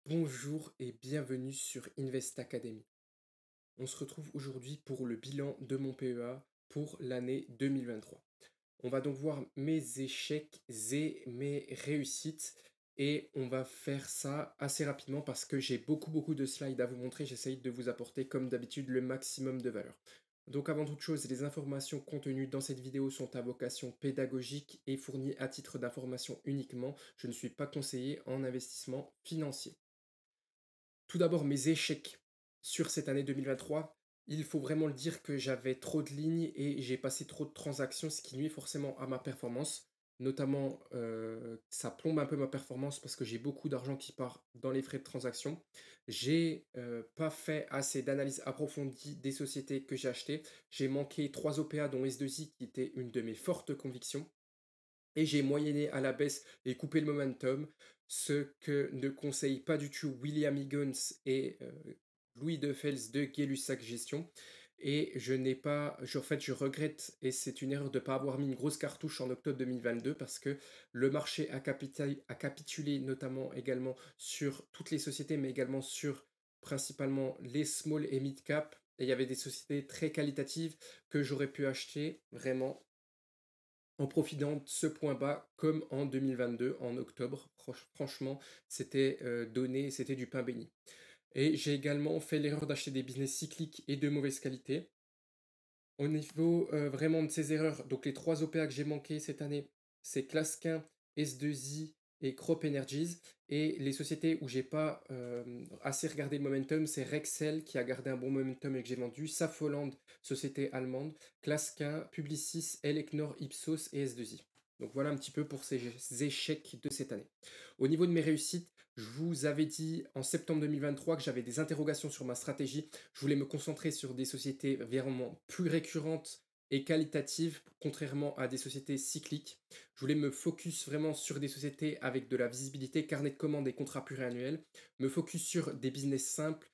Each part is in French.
Bonjour et bienvenue sur Invest Academy. On se retrouve aujourd'hui pour le bilan de mon PEA pour l'année 2023. On va donc voir mes échecs et mes réussites et on va faire ça assez rapidement parce que j'ai beaucoup de slides à vous montrer. J'essaye de vous apporter comme d'habitude le maximum de valeur. Donc avant toute chose, les informations contenues dans cette vidéo sont à vocation pédagogique et fournies à titre d'information uniquement. Je ne suis pas conseiller en investissement financier. Tout d'abord, mes échecs sur cette année 2023. Il faut vraiment le dire que j'avais trop de lignes et j'ai passé trop de transactions, ce qui nuit forcément à ma performance. Notamment, ça plombe un peu ma performance parce que j'ai beaucoup d'argent qui part dans les frais de transaction. J'ai pas fait assez d'analyse approfondie des sociétés que j'ai achetées. J'ai manqué 3 OPA dont S2I qui était une de mes fortes convictions et j'ai moyenné à la baisse et coupé le momentum, ce que ne conseille pas du tout William Higgins et Louis Defels de Gay-Lussac Gestion. Et je n'ai pas, en fait, je regrette, et c'est une erreur de ne pas avoir mis une grosse cartouche en octobre 2022 parce que le marché a capitulé notamment également sur toutes les sociétés, mais également sur principalement les small et mid cap. Et il y avait des sociétés très qualitatives que j'aurais pu acheter vraiment en profitant de ce point bas comme en 2022, en octobre. Franchement, c'était donné, c'était du pain béni. Et j'ai également fait l'erreur d'acheter des business cycliques et de mauvaise qualité. Au niveau vraiment de ces erreurs, donc les 3 OPA que j'ai manqué cette année, c'est Clasquin, S2I et Crop Energies. Et les sociétés où j'ai pas assez regardé le momentum, c'est Rexel qui a gardé un bon momentum et que j'ai vendu, Safoland, société allemande, Clasquin, Publicis, Elecnor, Ipsos et S2I. Donc voilà un petit peu pour ces échecs de cette année. Au niveau de mes réussites, je vous avais dit en septembre 2023 que j'avais des interrogations sur ma stratégie. Je voulais me concentrer sur des sociétés vraiment plus récurrentes et qualitatives, contrairement à des sociétés cycliques. Je voulais me focus vraiment sur des sociétés avec de la visibilité, carnet de commandes et contrats pluriannuels, me focus sur des business simples,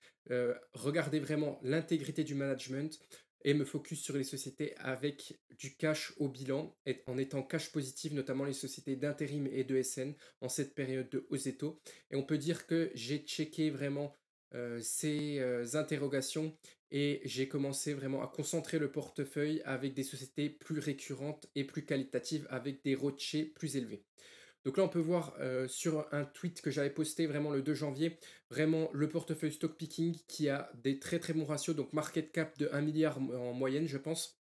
regarder vraiment l'intégrité du management et me focus sur les sociétés avec du cash au bilan, en étant cash positive, notamment les sociétés d'intérim et de SN en cette période de hausse et taux. Et on peut dire que j'ai checké vraiment ces interrogations et j'ai commencé vraiment à concentrer le portefeuille avec des sociétés plus récurrentes et plus qualitatives avec des rochers plus élevés. Donc là, on peut voir sur un tweet que j'avais posté vraiment le 2 janvier, vraiment le portefeuille stock picking qui a des très bons ratios, donc market cap de 1 milliard en moyenne, je pense.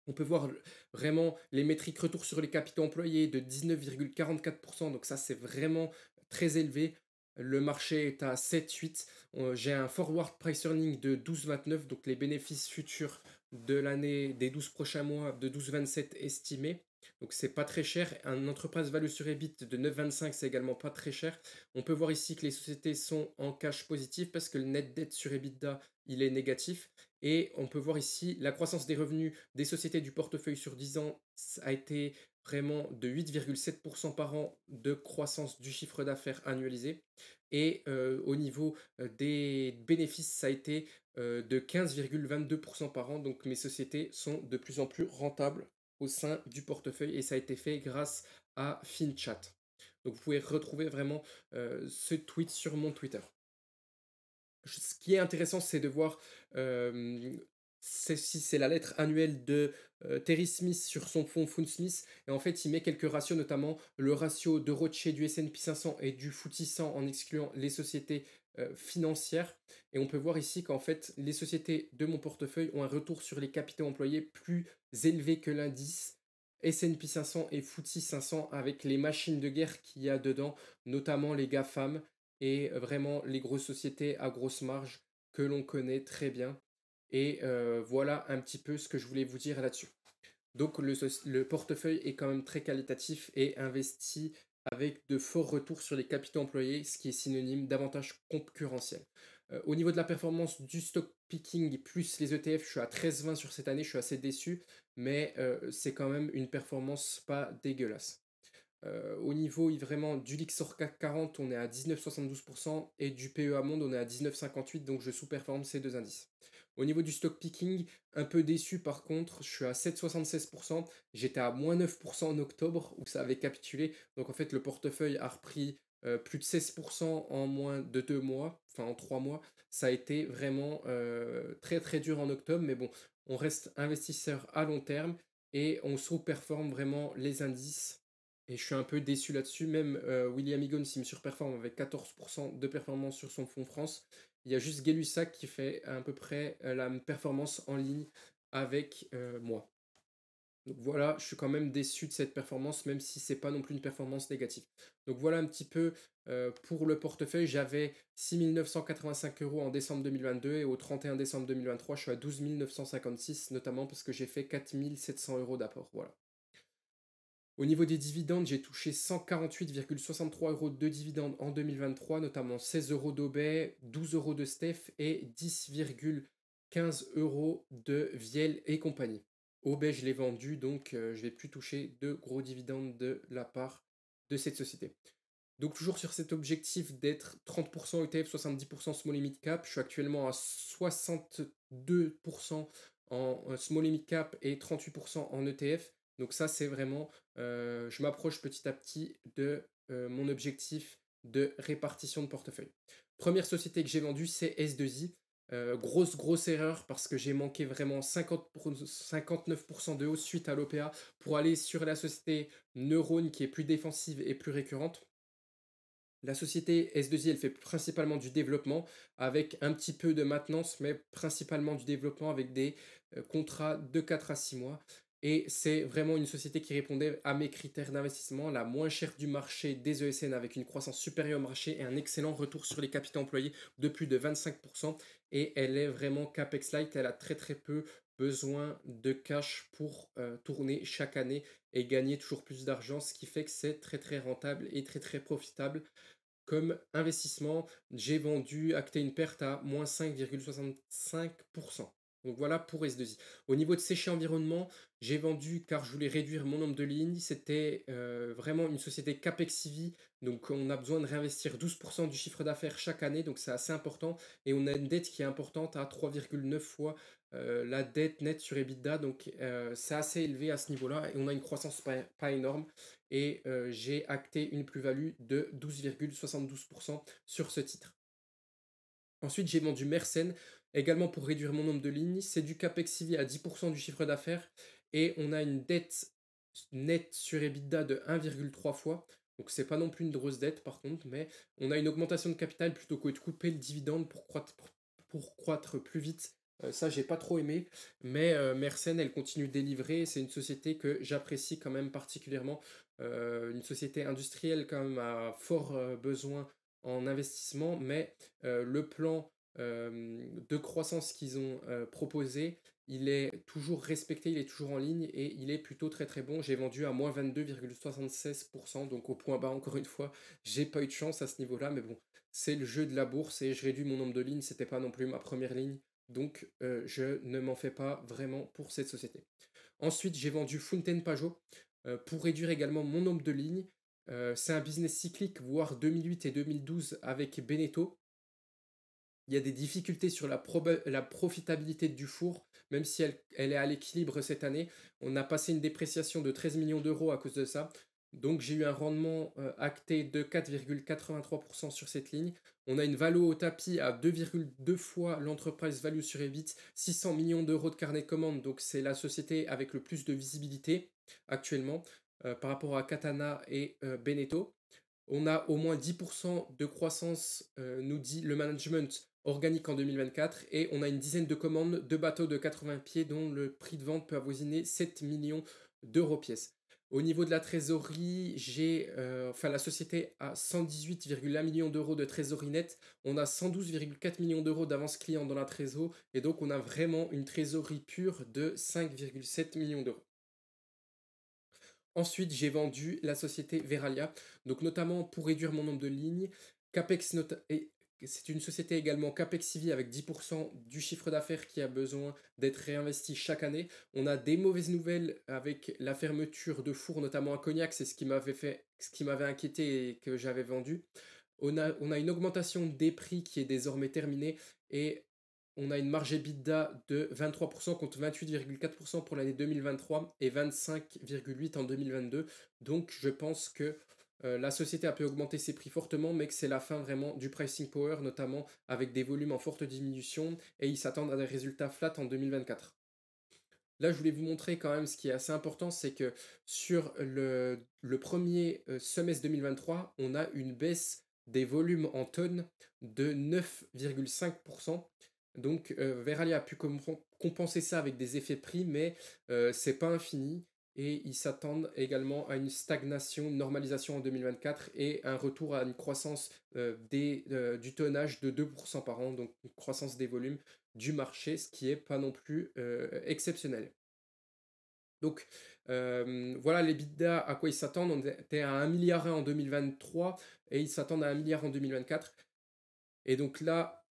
On peut voir vraiment les métriques retour sur les capitaux employés de 19,44%, donc ça c'est vraiment très élevé. Le marché est à 7,8. J'ai un forward price earning de 12,29, donc les bénéfices futurs de l'année des 12 prochains mois de 12,27 estimés. Donc c'est pas très cher. Un enterprise value sur EBIT de 9,25, c'est également pas très cher. On peut voir ici que les sociétés sont en cash positif parce que le net debt sur EBITDA il est négatif. Et on peut voir ici la croissance des revenus des sociétés du portefeuille sur 10 ans a été vraiment de 8,7% par an de croissance du chiffre d'affaires annualisé. Et au niveau des bénéfices, ça a été de 15,22% par an. Donc mes sociétés sont de plus en plus rentables au sein du portefeuille et ça a été fait grâce à FinChat. Donc vous pouvez retrouver vraiment ce tweet sur mon Twitter. Ce qui est intéressant, c'est de voir si c'est la lettre annuelle de Terry Smith sur son fonds Fundsmith. Et en fait, il met quelques ratios, notamment le ratio de Rothschild du S&P 500 et du FTSE 100 en excluant les sociétés financières. Et on peut voir ici qu'en fait, les sociétés de mon portefeuille ont un retour sur les capitaux employés plus élevé que l'indice S&P 500 et FTSE 500 avec les machines de guerre qu'il y a dedans, notamment les GAFAM et vraiment les grosses sociétés à grosse marge que l'on connaît très bien. Et voilà un petit peu ce que je voulais vous dire là-dessus. Donc le portefeuille est quand même très qualitatif et investi avec de forts retours sur les capitaux employés, ce qui est synonyme d'avantage concurrentiel. Au niveau de la performance du stock picking plus les ETF, je suis à 13,20 sur cette année, je suis assez déçu, mais c'est quand même une performance pas dégueulasse. Au niveau vraiment du Lixor CAC 40, on est à 19,72% et du PEA Monde, on est à 19,58, donc je sous-performe ces deux indices. Au niveau du stock picking, un peu déçu par contre, je suis à 7,76%, j'étais à moins 9% en octobre où ça avait capitulé, donc en fait le portefeuille a repris plus de 16% en moins de 2 mois, enfin en 3 mois. Ça a été vraiment, très, très dur en octobre, mais bon, on reste investisseur à long terme et on sous-performe vraiment les indices et je suis un peu déçu là-dessus. Même, William Higgins, il me surperforme avec 14% de performance sur son fonds France. Il y a juste Gay-Lussac qui fait à peu près, la même performance en ligne avec, moi. Donc voilà, je suis quand même déçu de cette performance, même si c'est pas non plus une performance négative. Donc voilà un petit peu pour le portefeuille. J'avais 6 985 € en décembre 2022 et au 31 décembre 2023, je suis à 12 956, notamment parce que j'ai fait 4 700 € d'apport. Voilà. Au niveau des dividendes, j'ai touché 148,63 € de dividendes en 2023, notamment 16 € d'Aubet, 12 € de Steph et 10,15 € de Viel et compagnie. Aubet, je l'ai vendu, donc je vais plus toucher de gros dividendes de la part de cette société. Donc toujours sur cet objectif d'être 30% ETF, 70% small et mid cap, je suis actuellement à 62% en small et mid cap et 38% en ETF. Donc ça, c'est vraiment, je m'approche petit à petit de mon objectif de répartition de portefeuille. Première société que j'ai vendue, c'est S2I. Grosse erreur parce que j'ai manqué vraiment 59% de hausse suite à l'OPA pour aller sur la société Neurone qui est plus défensive et plus récurrente. La société S2I, elle fait principalement du développement avec un petit peu de maintenance, mais principalement du développement avec des contrats de 4 à 6 mois. Et c'est vraiment une société qui répondait à mes critères d'investissement, la moins chère du marché des ESN avec une croissance supérieure au marché et un excellent retour sur les capitaux employés de plus de 25%. Et elle est vraiment CAPEX light, elle a très peu besoin de cash pour tourner chaque année et gagner toujours plus d'argent, ce qui fait que c'est très rentable et très profitable comme investissement. J'ai vendu, acté une perte à moins 5,65%. Donc voilà pour S2I. Au niveau de séché environnement, j'ai vendu car je voulais réduire mon nombre de lignes. C'était vraiment une société CAPEX-IV. Donc on a besoin de réinvestir 12% du chiffre d'affaires chaque année. Donc c'est assez important. Et on a une dette qui est importante à 3,9 fois la dette nette sur EBITDA. Donc c'est assez élevé à ce niveau-là. Et on a une croissance pas énorme et j'ai acté une plus-value de 12,72% sur ce titre. Ensuite, j'ai vendu Mersenne, également pour réduire mon nombre de lignes. C'est du CAPEX CV à 10% du chiffre d'affaires et on a une dette nette sur EBITDA de 1,3 fois. Donc c'est pas non plus une grosse dette par contre, mais on a une augmentation de capital plutôt que de couper le dividende pour croître plus vite. Ça, j'ai pas trop aimé, mais Mersenne, elle continue de délivrer. C'est une société que j'apprécie quand même particulièrement. Une société industrielle quand même à fort besoin en investissement, mais le plan de croissance qu'ils ont proposé, il est toujours respecté, il est toujours en ligne et il est plutôt très bon. J'ai vendu à moins 22,76%, donc au point bas encore une fois. J'ai pas eu de chance à ce niveau-là, mais bon, c'est le jeu de la bourse et je réduis mon nombre de lignes, c'était pas non plus ma première ligne, donc je ne m'en fais pas vraiment pour cette société. Ensuite, j'ai vendu Fountaine Pajot pour réduire également mon nombre de lignes. C'est un business cyclique, voire 2008 et 2012 avec Beneteau. Il y a des difficultés sur la profitabilité du four, même si elle est à l'équilibre cette année. On a passé une dépréciation de 13 millions d'euros à cause de ça. Donc j'ai eu un rendement acté de 4,83% sur cette ligne. On a une valo au tapis à 2,2 fois l'enterprise value sur EBIT, 600 millions d'euros de carnet de commande. Donc c'est la société avec le plus de visibilité actuellement par rapport à Katana et Beneteau. On a au moins 10% de croissance, nous dit le management organique en 2024, et on a une dizaine de commandes de bateaux de 80 pieds dont le prix de vente peut avoisiner 7 millions d'euros pièce. Au niveau de la trésorerie, la société a 118,1 millions d'euros de trésorerie nette. On a 112,4 millions d'euros d'avance client dans la trésor, et donc on a vraiment une trésorerie pure de 5,7 millions d'euros. Ensuite, j'ai vendu la société Veralia, donc notamment pour réduire mon nombre de lignes. C'est une société également CAPEX IV avec 10% du chiffre d'affaires qui a besoin d'être réinvesti chaque année. On a des mauvaises nouvelles avec la fermeture de fours, notamment à Cognac, c'est ce qui m'avait inquiété et que j'avais vendu. On a une augmentation des prix qui est désormais terminée et on a une marge EBITDA de 23% contre 28,4% pour l'année 2023 et 25,8% en 2022. Donc je pense que la société a pu augmenter ses prix fortement, mais que c'est la fin vraiment du pricing power, notamment avec des volumes en forte diminution, et ils s'attendent à des résultats flat en 2024. Là, je voulais vous montrer quand même ce qui est assez important, c'est que sur le premier semestre 2023, on a une baisse des volumes en tonnes de 9,5%. Donc, Verallia a pu compenser ça avec des effets de prix, mais c'est pas infini. Et ils s'attendent également à une stagnation, une normalisation en 2024 et un retour à une croissance du tonnage de 2% par an, donc une croissance des volumes du marché, ce qui est pas non plus exceptionnel. Donc voilà les bidas à quoi ils s'attendent. On était à 1,1 milliard en 2023 et ils s'attendent à 1 milliard en 2024. Et donc là,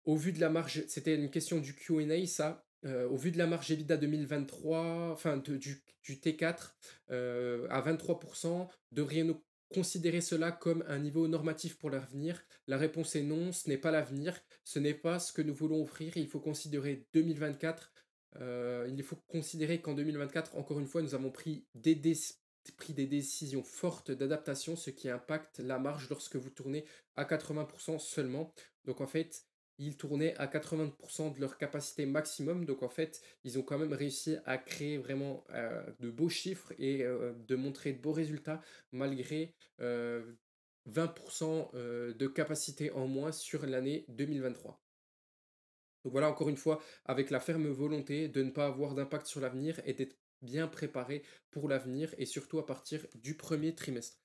au vu de la marge, c'était une question du Q&A ça. Au vu de la marge EBITDA 2023, enfin du T4 à 23%, devrions-nous considérer cela comme un niveau normatif pour l'avenir? La réponse est non, ce n'est pas l'avenir, ce n'est pas ce que nous voulons offrir. Il faut considérer 2024. Il faut considérer qu'en 2024, encore une fois, nous avons pris des décisions fortes d'adaptation, ce qui impacte la marge lorsque vous tournez à 80% seulement. Donc en fait, ils tournaient à 80% de leur capacité maximum. Donc en fait, ils ont quand même réussi à créer vraiment de beaux chiffres et de montrer de beaux résultats malgré 20% de capacité en moins sur l'année 2023. Donc voilà, encore une fois, avec la ferme volonté de ne pas avoir d'impact sur l'avenir et d'être bien préparé pour l'avenir et surtout à partir du premier trimestre.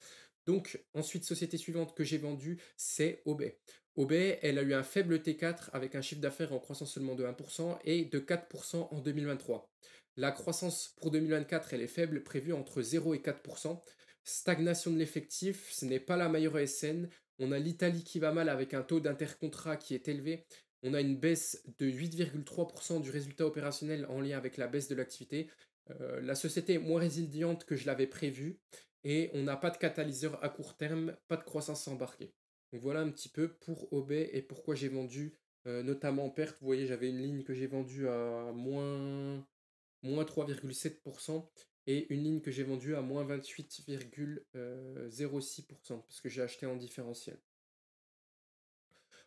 Donc ensuite, société suivante que j'ai vendue, c'est Obey. Obey, elle a eu un faible T4 avec un chiffre d'affaires en croissance seulement de 1% et de 4% en 2023. La croissance pour 2024, elle est faible, prévue entre 0 et 4%. Stagnation de l'effectif, ce n'est pas la meilleure ESN. On a l'Italie qui va mal avec un taux d'intercontrat qui est élevé. On a une baisse de 8,3% du résultat opérationnel en lien avec la baisse de l'activité. La société est moins résiliente que je l'avais prévu et on n'a pas de catalyseur à court terme, pas de croissance embarquée. Donc voilà un petit peu pour Obey et pourquoi j'ai vendu, notamment en perte. Vous voyez, j'avais une ligne que j'ai vendue à moins 3,7% et une ligne que j'ai vendue à moins 28,06% parce que j'ai acheté en différentiel.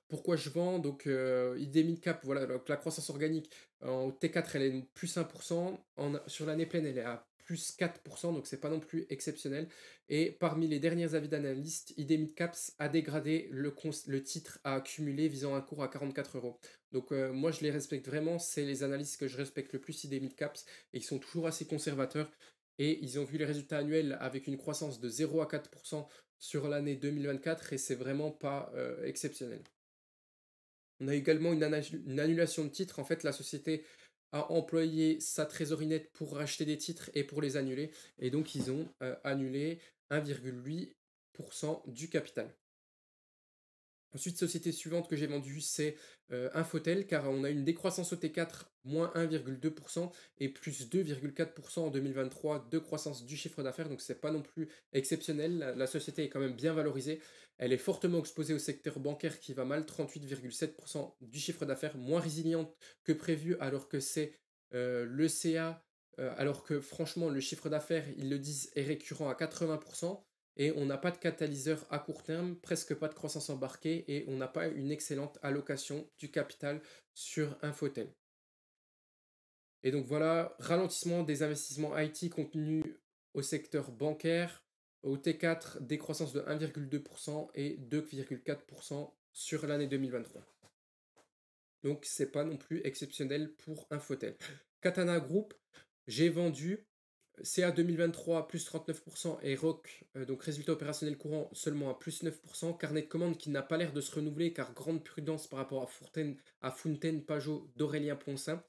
Pourquoi je vends? Donc, ID Midcap, voilà, donc la croissance organique en T4, elle est plus 1%. Sur l'année pleine, elle est à plus 4%, donc c'est pas non plus exceptionnel. Et parmi les derniers avis d'analystes, ID Midcaps a dégradé le titre à accumuler visant un cours à 44 euros. Donc, moi, je les respecte vraiment. C'est les analystes que je respecte le plus, ID Midcaps, et ils sont toujours assez conservateurs. Et ils ont vu les résultats annuels avec une croissance de 0 à 4% sur l'année 2024, et c'est vraiment pas exceptionnel. On a également une annulation de titres. En fait, la société a employé sa trésorerie nette pour racheter des titres et pour les annuler. Et donc, ils ont annulé 1,8% du capital. Ensuite, société suivante que j'ai vendue, c'est Infotel, car on a une décroissance au T4, moins 1,2% et plus 2,4% en 2023 de croissance du chiffre d'affaires, donc c'est pas non plus exceptionnel. La société est quand même bien valorisée. Elle est fortement exposée au secteur bancaire qui va mal, 38,7% du chiffre d'affaires, moins résiliente que prévu, alors que c'est l'ECA, alors que franchement, le chiffre d'affaires, ils le disent, est récurrent à 80%. Et on n'a pas de catalyseur à court terme, presque pas de croissance embarquée et on n'a pas une excellente allocation du capital sur Infotel. Et donc voilà, ralentissement des investissements IT contenus au secteur bancaire, au T4, décroissance de 1,2% et 2,4% sur l'année 2023. Donc c'est pas non plus exceptionnel pour Infotel. Katana Group, j'ai vendu CA 2023 plus 39% et ROC, donc résultat opérationnel courant seulement à plus 9%. Carnet de commandes qui n'a pas l'air de se renouveler car grande prudence par rapport à Fontaine, Pajot, d'Aurélien Poncin.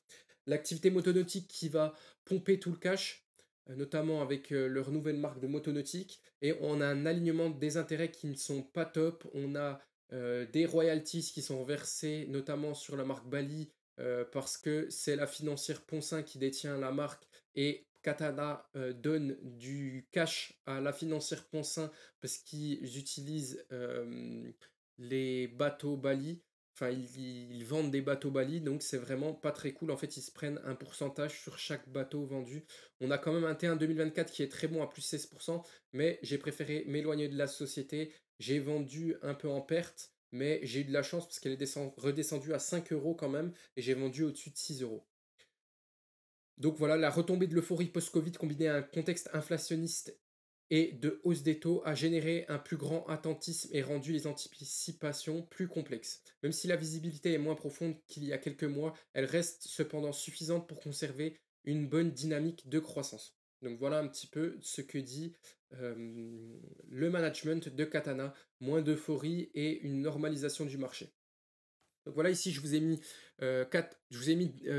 L'activité motonautique qui va pomper tout le cash, notamment avec leur nouvelle marque de motonautique. Et on a un alignement des intérêts qui ne sont pas top. On a des royalties qui sont versées notamment sur la marque Bali parce que c'est la financière Poncin qui détient la marque et Katana donne du cash à la financière Poncin parce qu'ils utilisent les bateaux Bali. Enfin, ils vendent des bateaux Bali, donc c'est vraiment pas très cool. En fait, ils se prennent un pourcentage sur chaque bateau vendu. On a quand même un T1 2024 qui est très bon à plus 16%, mais j'ai préféré m'éloigner de la société. J'ai vendu un peu en perte, mais j'ai eu de la chance parce qu'elle est redescendue à 5 euros quand même, et j'ai vendu au-dessus de 6 euros. Donc voilà, la retombée de l'euphorie post-Covid combinée à un contexte inflationniste et de hausse des taux a généré un plus grand attentisme et rendu les anticipations plus complexes. Même si la visibilité est moins profonde qu'il y a quelques mois, elle reste cependant suffisante pour conserver une bonne dynamique de croissance. Donc voilà un petit peu ce que dit le management de Katana, moins d'euphorie et une normalisation du marché. Donc voilà, ici je vous ai mis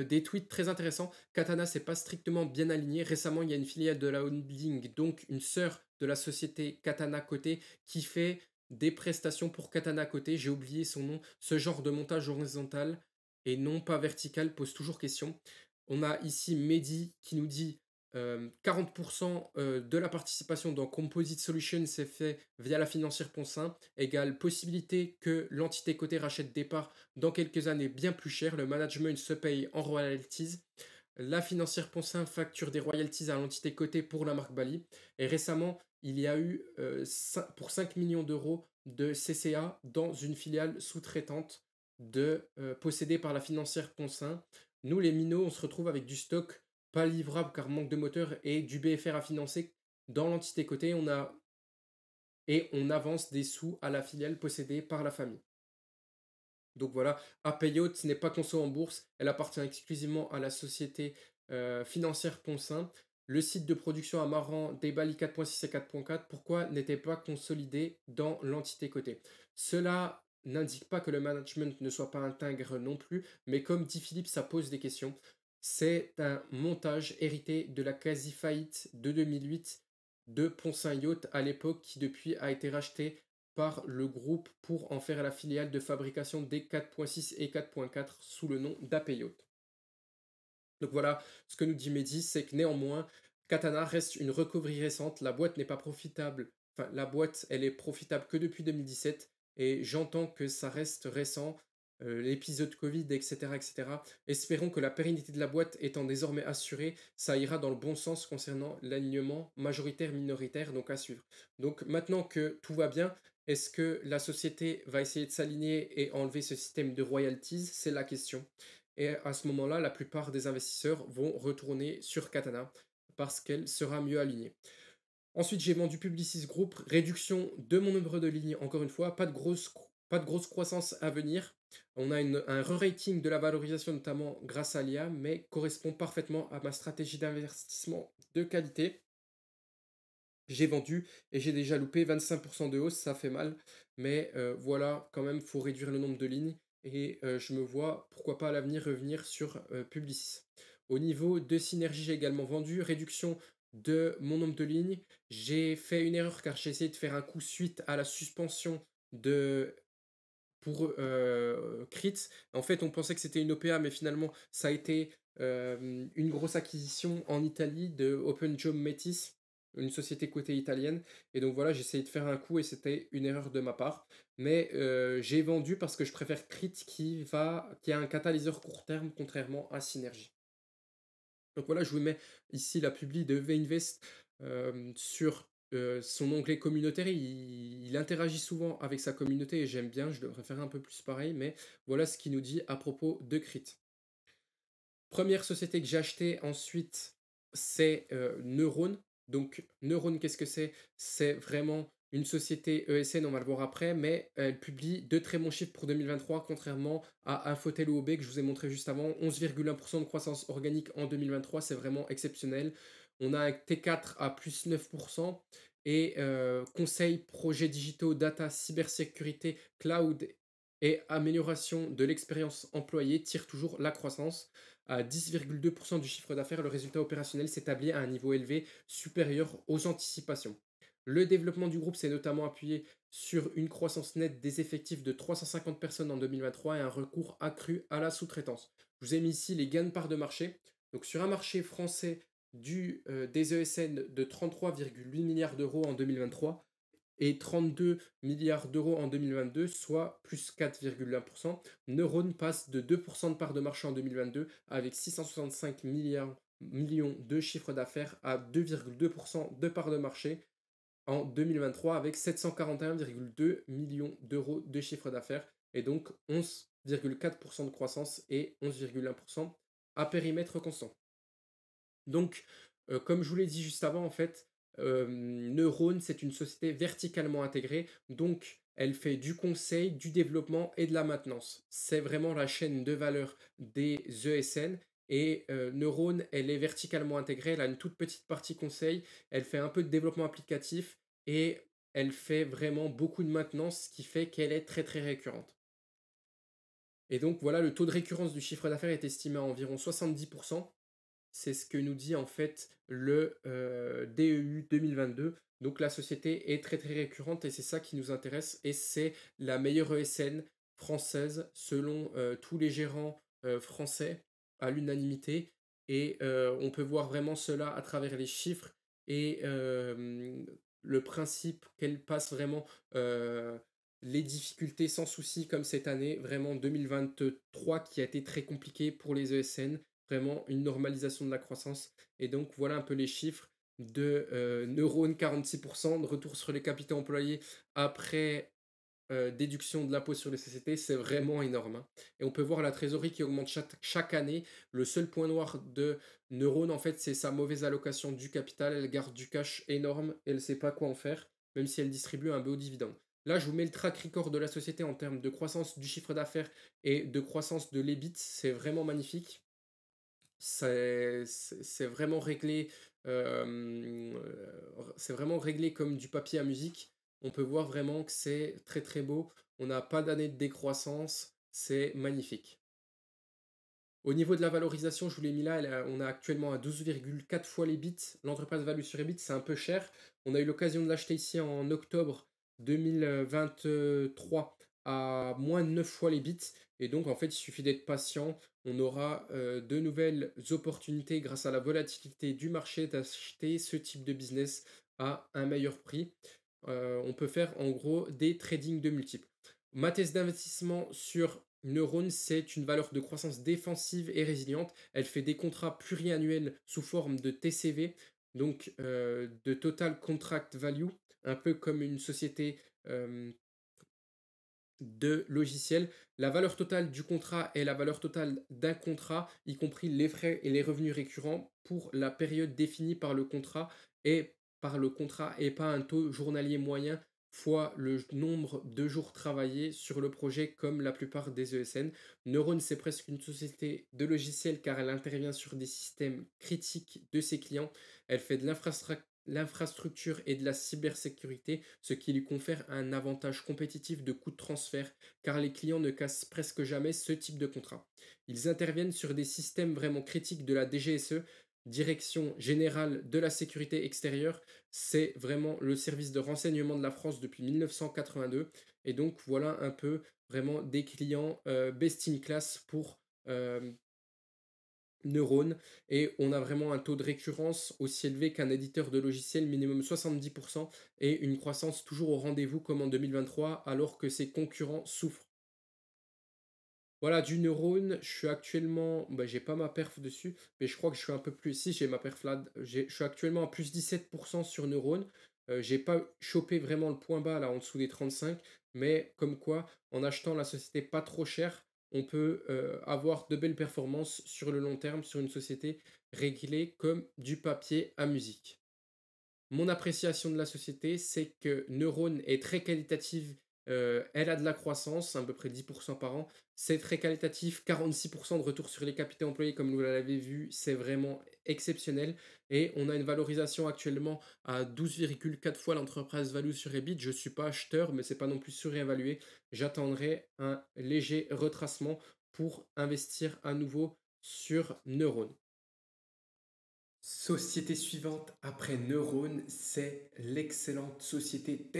des tweets très intéressants. Katana, c'est pas strictement bien aligné. Récemment, il y a une filiale de la holding, donc une sœur de la société Katana Côté, qui fait des prestations pour Katana Côté. J'ai oublié son nom. Ce genre de montage horizontal et non pas vertical pose toujours question. On a ici Mehdi qui nous dit 40% de la participation dans Composite Solutions s'est fait via la financière Poncin, égale possibilité que l'entité cotée rachète des parts dans quelques années bien plus cher. Le management se paye en royalties. La financière Poncin facture des royalties à l'entité cotée pour la marque Bali. Et récemment, il y a eu pour 5 millions d'euros de CCA dans une filiale sous-traitante possédée par la financière Poncin. Nous, les minots, on se retrouve avec du stock pas livrable car manque de moteur et du BFR à financer dans l'entité cotée. On avance des sous à la filiale possédée par la famille. Donc voilà, Apayote n'est pas conçue en bourse, elle appartient exclusivement à la société financière Poncin. Le site de production à Maran des Bali 4.6 et 4.4, pourquoi n'était pas consolidé dans l'entité cotée? Cela n'indique pas que le management ne soit pas intègre non plus, mais comme dit Philippe, ça pose des questions. C'est un montage hérité de la quasi-faillite de 2008 de Poncin Yacht à l'époque, qui depuis a été racheté par le groupe pour en faire la filiale de fabrication des 4.6 et 4.4 sous le nom d'Apeyacht. Donc voilà, ce que nous dit Mehdi, c'est que néanmoins, Katana reste une recovery récente, la boîte n'est pas profitable, enfin la boîte elle est profitable que depuis 2017, et j'entends que ça reste récent, l'épisode Covid, etc., etc. Espérons que la pérennité de la boîte étant désormais assurée, ça ira dans le bon sens concernant l'alignement majoritaire-minoritaire, donc à suivre. Donc maintenant que tout va bien, est-ce que la société va essayer de s'aligner et enlever ce système de royalties? C'est la question. Et à ce moment-là, la plupart des investisseurs vont retourner sur Katana parce qu'elle sera mieux alignée. Ensuite, j'ai vendu Publicis Group, réduction de mon nombre de lignes, encore une fois, pas de grosse croissance à venir. On a un re-rating de la valorisation, notamment grâce à l'IA, mais correspond parfaitement à ma stratégie d'investissement de qualité. J'ai vendu et j'ai déjà loupé 25% de hausse, ça fait mal, mais voilà, quand même, il faut réduire le nombre de lignes et je me vois, pourquoi pas à l'avenir, revenir sur Publicis. Au niveau de synergie, j'ai également vendu, réduction de mon nombre de lignes. J'ai fait une erreur car j'ai essayé de faire un coup suite à la suspension de pour Crit. En fait, on pensait que c'était une OPA, mais finalement, ça a été une grosse acquisition en Italie de Open Job Metis, une société cotée italienne. Et donc voilà, j'ai essayé de faire un coup et c'était une erreur de ma part. Mais j'ai vendu parce que je préfère Crit qui a un catalyseur court terme, contrairement à Synergie. Donc voilà, je vous mets ici la publi de Veinvest sur son onglet communautaire. Il interagit souvent avec sa communauté et j'aime bien, je devrais faire un peu plus pareil, mais voilà ce qu'il nous dit à propos de Crit. Première société que j'ai achetée ensuite, c'est Neuron. Donc Neuron, qu'est-ce que c'est? C'est vraiment une société ESN, on va le voir après, mais elle publie de très bons chiffres pour 2023, contrairement à Infotel ou OB que je vous ai montré juste avant. 11,1% de croissance organique en 2023, c'est vraiment exceptionnel. On a un T4 à plus 9%, et conseils, projets digitaux, data, cybersécurité, cloud et amélioration de l'expérience employée tirent toujours la croissance. À 10,2% du chiffre d'affaires, le résultat opérationnel s'établit à un niveau élevé supérieur aux anticipations. Le développement du groupe s'est notamment appuyé sur une croissance nette des effectifs de 350 personnes en 2023 et un recours accru à la sous-traitance. Je vous ai mis ici les gains de part de marché. Donc sur un marché français des ESN de 33,8 milliards d'euros en 2023, et 32 milliards d'euros en 2022, soit plus 4,1%. Neuron passe de 2% de part de marché en 2022 avec 665 millions de chiffre d'affaires à 2,2% de part de marché en 2023 avec 741,2 millions d'euros de chiffre d'affaires et donc 11,4% de croissance et 11,1% à périmètre constant. Donc, comme je vous l'ai dit juste avant, en fait, Neuron, c'est une société verticalement intégrée, donc elle fait du conseil, du développement et de la maintenance. C'est vraiment la chaîne de valeur des ESN. Et Neuron, elle est verticalement intégrée, elle a une toute petite partie conseil, elle fait un peu de développement applicatif et elle fait vraiment beaucoup de maintenance, ce qui fait qu'elle est très très récurrente. Et donc voilà, le taux de récurrence du chiffre d'affaires est estimé à environ 70%. C'est ce que nous dit en fait le DEU 2022. Donc la société est très très récurrente et c'est ça qui nous intéresse et c'est la meilleure ESN française selon tous les gérants français à l'unanimité et on peut voir vraiment cela à travers les chiffres et le principe qu'elle passe vraiment les difficultés sans souci comme cette année, vraiment 2023 qui a été très compliqué pour les ESN, vraiment une normalisation de la croissance. Et donc, voilà un peu les chiffres de neurones, 46% de retour sur les capitaux employés après déduction de l'impôt sur les sociétés, c'est vraiment énorme, hein. Et on peut voir la trésorerie qui augmente chaque année. Le seul point noir de Neuron, en fait, c'est sa mauvaise allocation du capital. Elle garde du cash énorme et elle ne sait pas quoi en faire, même si elle distribue un beau dividende. Là, je vous mets le track record de la société en termes de croissance du chiffre d'affaires et de croissance de l'EBIT. C'est vraiment magnifique. C'est vraiment réglé, c'est vraiment réglé comme du papier à musique. On peut voir vraiment que c'est très très beau. On n'a pas d'année de décroissance. C'est magnifique. Au niveau de la valorisation, je vous l'ai mis là, on a actuellement à 12,4 fois les bits. L'entreprise value sur EBIT, c'est un peu cher. On a eu l'occasion de l'acheter ici en octobre 2023 à moins de 9 fois les bits. Et donc, en fait, il suffit d'être patient. On aura de nouvelles opportunités grâce à la volatilité du marché d'acheter ce type de business à un meilleur prix. On peut faire en gros des tradings de multiples. Ma thèse d'investissement sur Neuron, c'est une valeur de croissance défensive et résiliente. Elle fait des contrats pluriannuels sous forme de TCV, donc de Total Contract Value, un peu comme une société de logiciels. La valeur totale du contrat est la valeur totale d'un contrat, y compris les frais et les revenus récurrents pour la période définie par le contrat et pas un taux journalier moyen fois le nombre de jours travaillés sur le projet comme la plupart des ESN. Neuron, c'est presque une société de logiciels car elle intervient sur des systèmes critiques de ses clients. Elle fait de l'infrastructure et de la cybersécurité, ce qui lui confère un avantage compétitif de coût de transfert, car les clients ne cassent presque jamais ce type de contrat. Ils interviennent sur des systèmes vraiment critiques de la DGSE, Direction générale de la sécurité extérieure. C'est vraiment le service de renseignement de la France depuis 1982. Et donc voilà un peu vraiment des clients best in class pour neurones et on a vraiment un taux de récurrence aussi élevé qu'un éditeur de logiciels, minimum 70%, et une croissance toujours au rendez-vous comme en 2023 alors que ses concurrents souffrent. Voilà, du neurone, je suis actuellement, bah, j'ai pas ma perf dessus, mais je crois que je suis un peu plus, si j'ai ma perf là, je suis actuellement à plus 17% sur neurone. J'ai pas chopé vraiment le point bas là en dessous des 35, mais comme quoi, en achetant la société pas trop chère, on peut avoir de belles performances sur le long terme sur une société réglée comme du papier à musique. Mon appréciation de la société, c'est que Neurone est très qualitative, elle a de la croissance, à peu près 10% par an. C'est très qualitatif, 46% de retour sur les capitaux employés, comme vous l'avez vu, c'est vraiment exceptionnel. Et on a une valorisation actuellement à 12,4 fois l'entreprise value sur EBIT. Je ne suis pas acheteur, mais c'est pas non plus surévalué. J'attendrai un léger retracement pour investir à nouveau sur Neurone. Société suivante après Neurone, c'est l'excellente société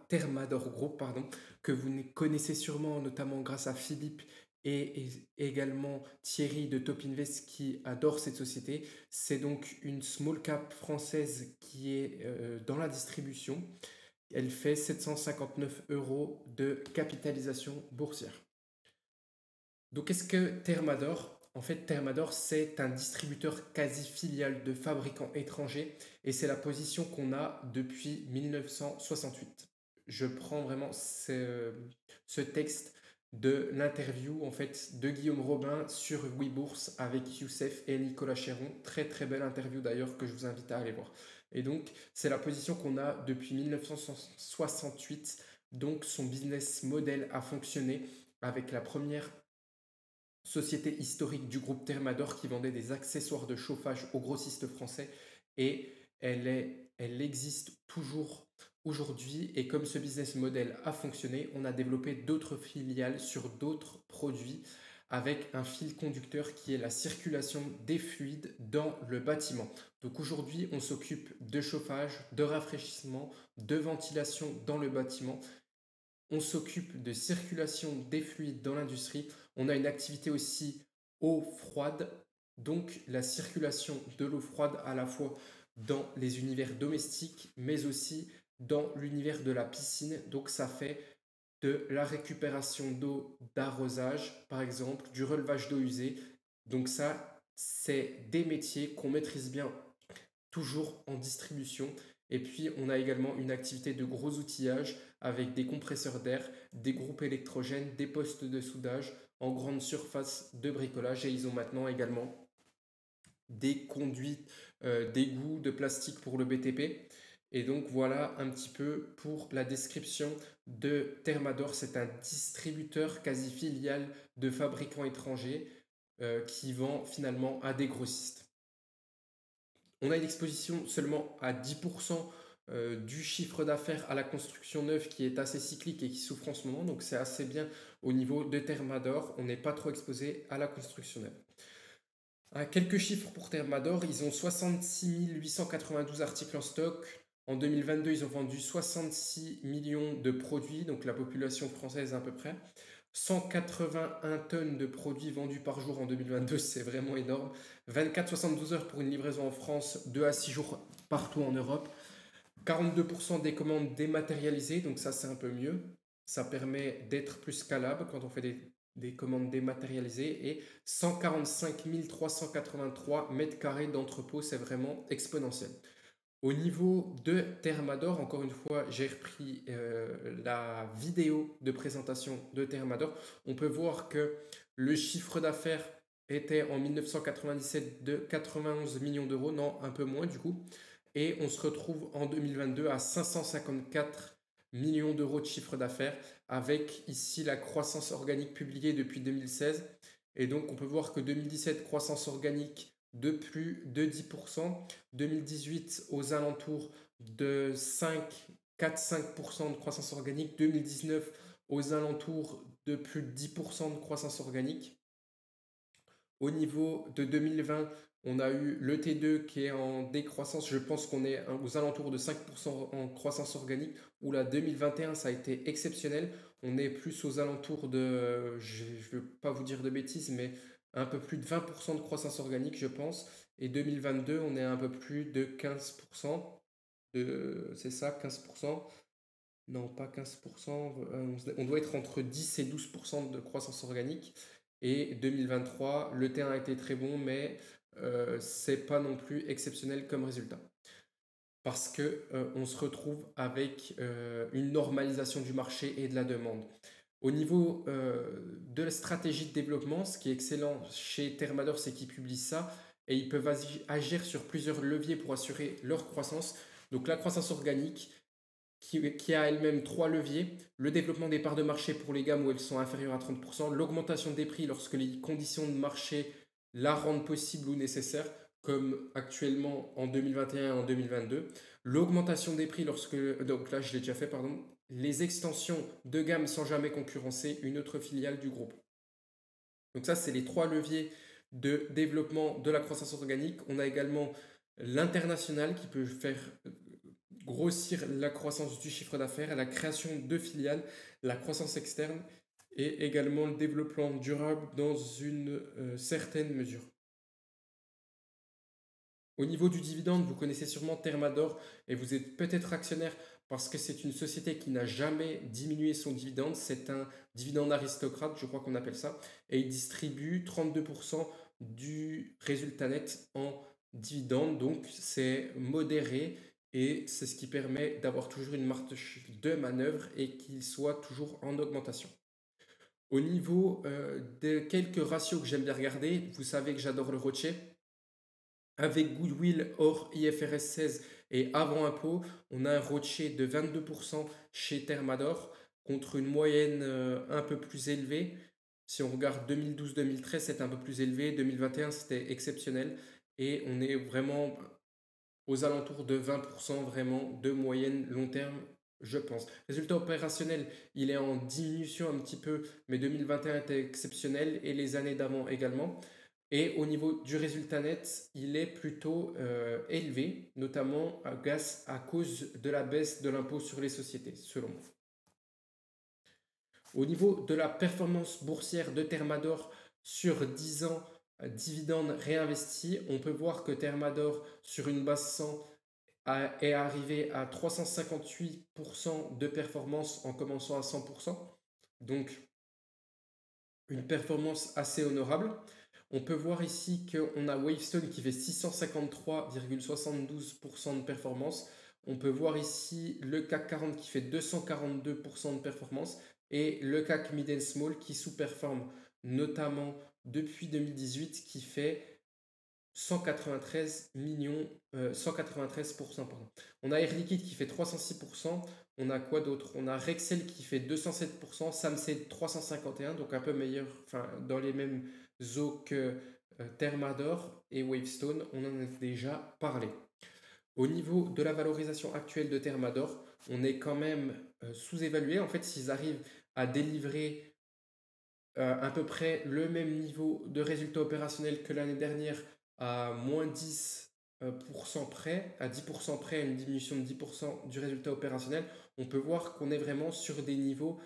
Thermador Group, pardon, que vous connaissez sûrement notamment grâce à Philippe et également Thierry de Top Invest qui adore cette société. C'est donc une small cap française qui est dans la distribution Elle fait 759 euros de capitalisation boursière. Donc, qu'est-ce que Thermador? En fait, Thermador, c'est un distributeur quasi filial de fabricants étrangers et c'est la position qu'on a depuis 1968. Je prends vraiment ce texte de l'interview en fait de Guillaume Robin sur WeBourse avec Youssef et Nicolas Chéron. Très très belle interview d'ailleurs que je vous invite à aller voir. Et donc, c'est la position qu'on a depuis 1968. Donc, son business model a fonctionné avec la première société historique du groupe Thermador qui vendait des accessoires de chauffage aux grossistes français et elle existe toujours aujourd'hui et comme ce business model a fonctionné, on a développé d'autres filiales sur d'autres produits avec un fil conducteur qui est la circulation des fluides dans le bâtiment. Donc aujourd'hui, on s'occupe de chauffage, de rafraîchissement, de ventilation dans le bâtiment. On s'occupe de circulation des fluides dans l'industrie. On a une activité aussi eau froide, donc la circulation de l'eau froide à la fois dans les univers domestiques, mais aussi dans l'univers de la piscine. Donc ça fait de la récupération d'eau d'arrosage, par exemple, du relevage d'eau usée. Donc ça, c'est des métiers qu'on maîtrise bien toujours en distribution. Et puis, on a également une activité de gros outillage avec des compresseurs d'air, des groupes électrogènes, des postes de soudage en grande surface de bricolage. Et ils ont maintenant également des conduites d'égouts de plastique pour le BTP. Et donc voilà un petit peu pour la description de Thermador. C'est un distributeur quasi filial de fabricants étrangers qui vend finalement à des grossistes. On a une exposition seulement à 10% du chiffre d'affaires à la construction neuve qui est assez cyclique et qui souffre en ce moment. Donc c'est assez bien au niveau de Thermador. On n'est pas trop exposé à la construction neuve. Quelques chiffres pour Thermador. Ils ont 66 892 articles en stock. En 2022, ils ont vendu 66 millions de produits, donc la population française à peu près. 181 tonnes de produits vendus par jour en 2022, c'est vraiment énorme. 24-72 heures pour une livraison en France, 2 à 6 jours partout en Europe. 42% des commandes dématérialisées, donc ça c'est un peu mieux. Ça permet d'être plus scalable quand on fait des commandes dématérialisées. Et 145 383 mètres carrés d'entrepôt, c'est vraiment exponentiel. Au niveau de Thermador, encore une fois, j'ai repris la vidéo de présentation de Thermador. On peut voir que le chiffre d'affaires était en 1997 de 91 millions d'euros, non, un peu moins du coup. Et on se retrouve en 2022 à 554 millions d'euros de chiffre d'affaires, avec ici la croissance organique publiée depuis 2016. Et donc on peut voir que 2017, croissance organique de plus de 10%, 2018 aux alentours de 4-5% de croissance organique, 2019 aux alentours de plus de 10% de croissance organique. Au niveau de 2020, on a eu le T2 qui est en décroissance. Je pense qu'on est aux alentours de 5% en croissance organique. Ou la 2021, ça a été exceptionnel. On est plus aux alentours de, je ne veux pas vous dire de bêtises, mais un peu plus de 20% de croissance organique, je pense. Et 2022, on est à un peu plus de 15%. C'est ça, 15%. Non, pas 15%. On doit être entre 10 et 12% de croissance organique. Et 2023, le terrain a été très bon, mais c'est pas non plus exceptionnel comme résultat. Parce que on se retrouve avec une normalisation du marché et de la demande. Au niveau de la stratégie de développement, ce qui est excellent chez Thermador, c'est qu'ils publient ça et ils peuvent agir sur plusieurs leviers pour assurer leur croissance. Donc la croissance organique, qui a elle-même trois leviers. Le développement des parts de marché pour les gammes où elles sont inférieures à 30%, l'augmentation des prix lorsque les conditions de marché la rendent possible ou nécessaire, comme actuellement en 2021 et en 2022. L'augmentation des prix lorsque, donc là je l'ai déjà fait, pardon, les extensions de gamme sans jamais concurrencer une autre filiale du groupe. Donc ça, c'est les trois leviers de développement de la croissance organique. On a également l'international qui peut faire grossir la croissance du chiffre d'affaires, la création de filiales, la croissance externe et également le développement durable dans une certaine mesure. Au niveau du dividende, vous connaissez sûrement Thermador et vous êtes peut-être actionnaire parce que c'est une société qui n'a jamais diminué son dividende. C'est un dividende aristocrate, je crois qu'on appelle ça, et il distribue 32% du résultat net en dividende. Donc c'est modéré et c'est ce qui permet d'avoir toujours une marge de manœuvre et qu'il soit toujours en augmentation. Au niveau de quelques ratios que j'aime bien regarder, vous savez que j'adore le ROCE. Avec Goodwill hors IFRS 16 et avant impôt, on a un ROCE de 22% chez Thermador contre une moyenne un peu plus élevée. Si on regarde 2012-2013, c'est un peu plus élevé. 2021, c'était exceptionnel. Et on est vraiment aux alentours de 20% vraiment de moyenne long terme, je pense. Résultat opérationnel, il est en diminution un petit peu, mais 2021 était exceptionnel et les années d'avant également. Et au niveau du résultat net, il est plutôt élevé, notamment à cause de la baisse de l'impôt sur les sociétés, selon moi. Au niveau de la performance boursière de Thermador sur 10 ans, dividendes réinvestis, on peut voir que Thermador, sur une base 100, est arrivé à 358% de performance en commençant à 100%. Donc, une performance assez honorable. On peut voir ici qu'on a Wavestone qui fait 653,72% de performance. On peut voir ici le CAC 40 qui fait 242% de performance et le CAC Mid and Small qui sous-performe notamment depuis 2018 qui fait 193 millions, 193%. Pardon. On a Air Liquide qui fait 306%. On a quoi d'autre? On a Rexel qui fait 207%, Samsung 351%, donc un peu meilleur, enfin dans les mêmes eaux que Thermador et Wavestone, on en a déjà parlé. Au niveau de la valorisation actuelle de Thermador, on est quand même sous-évalué. En fait, s'ils arrivent à délivrer à peu près le même niveau de résultat opérationnel que l'année dernière à moins 10% près, à 10% près, une diminution de 10% du résultat opérationnel, on peut voir qu'on est vraiment sur des niveaux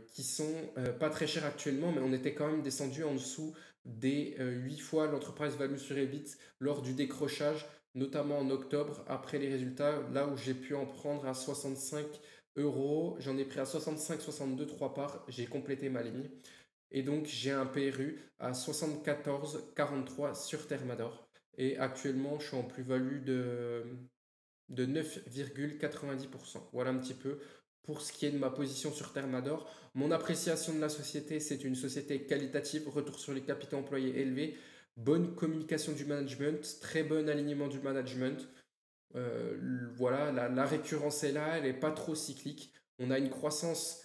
qui sont pas très chers actuellement, mais on était quand même descendu en dessous des 8 fois l'enterprise value sur EBIT lors du décrochage, notamment en octobre, après les résultats, là où j'ai pu en prendre à 65 euros, j'en ai pris à 65,62 3 parts, j'ai complété ma ligne. Et donc j'ai un PRU à 74,43 sur Thermador. Et actuellement, je suis en plus-value de 9,90%. Voilà un petit peu pour ce qui est de ma position sur Thermador. Mon appréciation de la société, c'est une société qualitative, retour sur les capitaux employés élevés, bonne communication du management, très bon alignement du management. Voilà, la récurrence est là, elle n'est pas trop cyclique. On a une croissance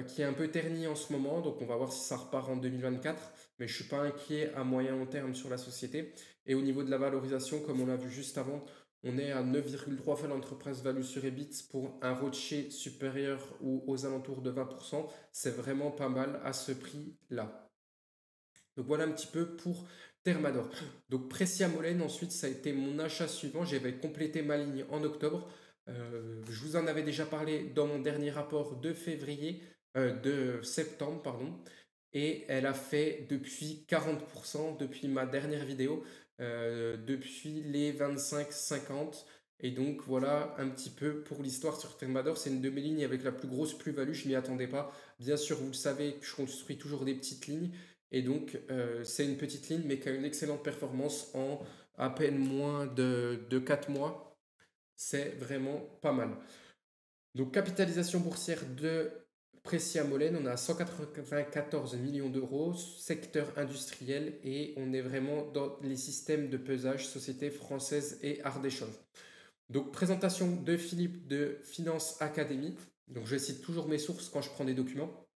qui est un peu ternie en ce moment, donc on va voir si ça repart en 2024, mais je ne suis pas inquiet à moyen long terme sur la société. Et au niveau de la valorisation, comme on l'a vu juste avant, on est à 9,3 fois l'entreprise value sur EBIT pour un ROCE supérieur ou aux alentours de 20%. C'est vraiment pas mal à ce prix-là. Donc voilà un petit peu pour Thermador. Donc Precia Molène, ensuite, ça a été mon achat suivant. J'avais complété ma ligne en octobre. Je vous en avais déjà parlé dans mon dernier rapport de de septembre, pardon. Et elle a fait depuis 40% depuis ma dernière vidéo, depuis les 25-50. Et donc voilà un petit peu pour l'histoire sur Thermador. C'est une de mes lignes avec la plus grosse plus-value. Je ne m'y attendais pas. Bien sûr, vous le savez, je construis toujours des petites lignes. Et donc, c'est une petite ligne, mais qui a une excellente performance en à peine moins de 4 mois. C'est vraiment pas mal. Donc, capitalisation boursière de Precia Molène, on a 194 millions d'euros, secteur industriel, et on est vraiment dans les systèmes de pesage, société française et ardéchoise. Donc, présentation de Philippe de Finance Academy. Donc, je cite toujours mes sources quand je prends des documents.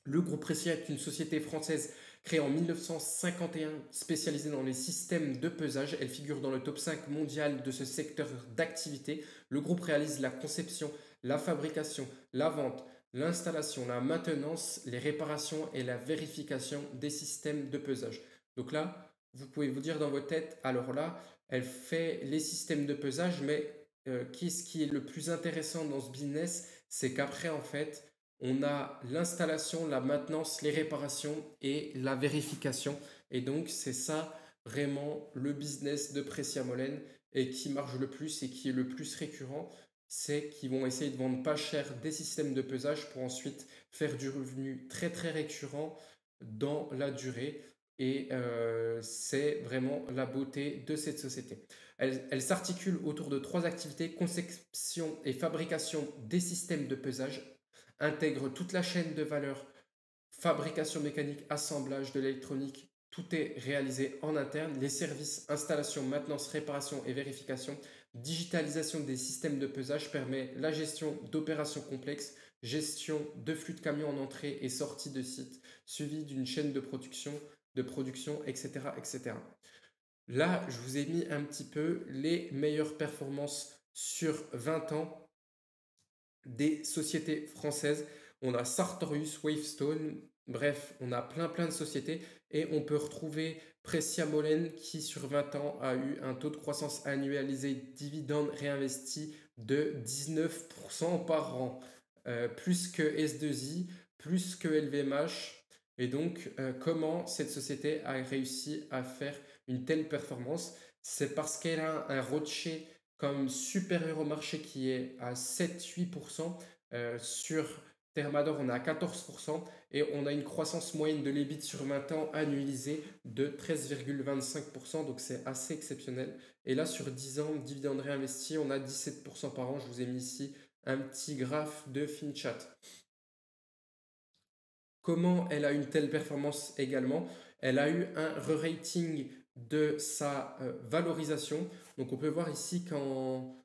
Le groupe Precia est une société française créée en 1951 spécialisée dans les systèmes de pesage. Elle figure dans le top 5 mondial de ce secteur d'activité. Le groupe réalise la conception, la fabrication, la vente, l'installation, la maintenance, les réparations et la vérification des systèmes de pesage. Donc là, vous pouvez vous dire dans votre tête, alors là, elle fait les systèmes de pesage, mais ce qui est le plus intéressant dans ce business, c'est qu'après, en fait, on a l'installation, la maintenance, les réparations et la vérification. Et donc, c'est ça vraiment le business de Precia Molène et qui marche le plus et qui est le plus récurrent. c'est qu'ils vont essayer de vendre pas cher des systèmes de pesage pour ensuite faire du revenu très très récurrent dans la durée. Et c'est vraiment la beauté de cette société. Elle s'articule autour de trois activités: conception et fabrication des systèmes de pesage, intègre toute la chaîne de valeur, fabrication mécanique, assemblage de l'électronique, tout est réalisé en interne. Les services, installation, maintenance, réparation et vérification. Digitalisation des systèmes de pesage permet la gestion d'opérations complexes, gestion de flux de camions en entrée et sortie de site, suivi d'une chaîne de production, etc., etc. Là, je vous ai mis un petit peu les meilleures performances sur 20 ans des sociétés françaises. On a Sartorius, Wavestone, bref, on a plein de sociétés et on peut retrouver Pressia Molen qui sur 20 ans a eu un taux de croissance annualisé dividende réinvesti de 19% par an, plus que S2I, plus que LVMH. Et donc, comment cette société a réussi à faire une telle performance? C'est parce qu'elle a un rocher comme supérieur au marché qui est à 7-8%. Sur Thermador, on est à 14% et on a une croissance moyenne de l'EBIT sur 20 ans annualisée de 13,25%. Donc c'est assez exceptionnel. Et là, sur 10 ans, dividende réinvesti, on a 17% par an. Je vous ai mis ici un petit graphe de FinChat. Comment elle a une telle performance également? Elle a eu un re-rating de sa valorisation. Donc on peut voir ici qu'en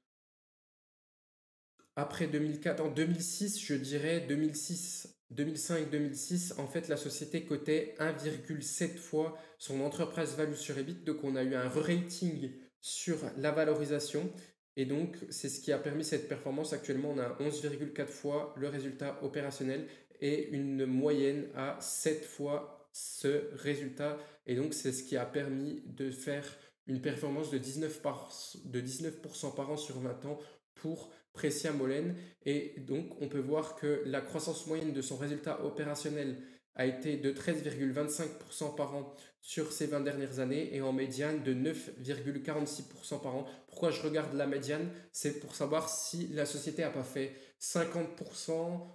après 2004, en 2006, je dirais 2006, 2005-2006, en fait, la société cotait 1,7 fois son enterprise value sur EBIT. Donc, on a eu un re-rating sur la valorisation. Et donc, c'est ce qui a permis cette performance. Actuellement, on a 11,4 fois le résultat opérationnel et une moyenne à 7 fois ce résultat. Et donc, c'est ce qui a permis de faire une performance de 19% par an sur 20 ans pour Pressia Molen. Et donc, on peut voir que la croissance moyenne de son résultat opérationnel a été de 13,25% par an sur ces 20 dernières années et en médiane de 9,46% par an. Pourquoi je regarde la médiane? C'est pour savoir si la société n'a pas fait 50%,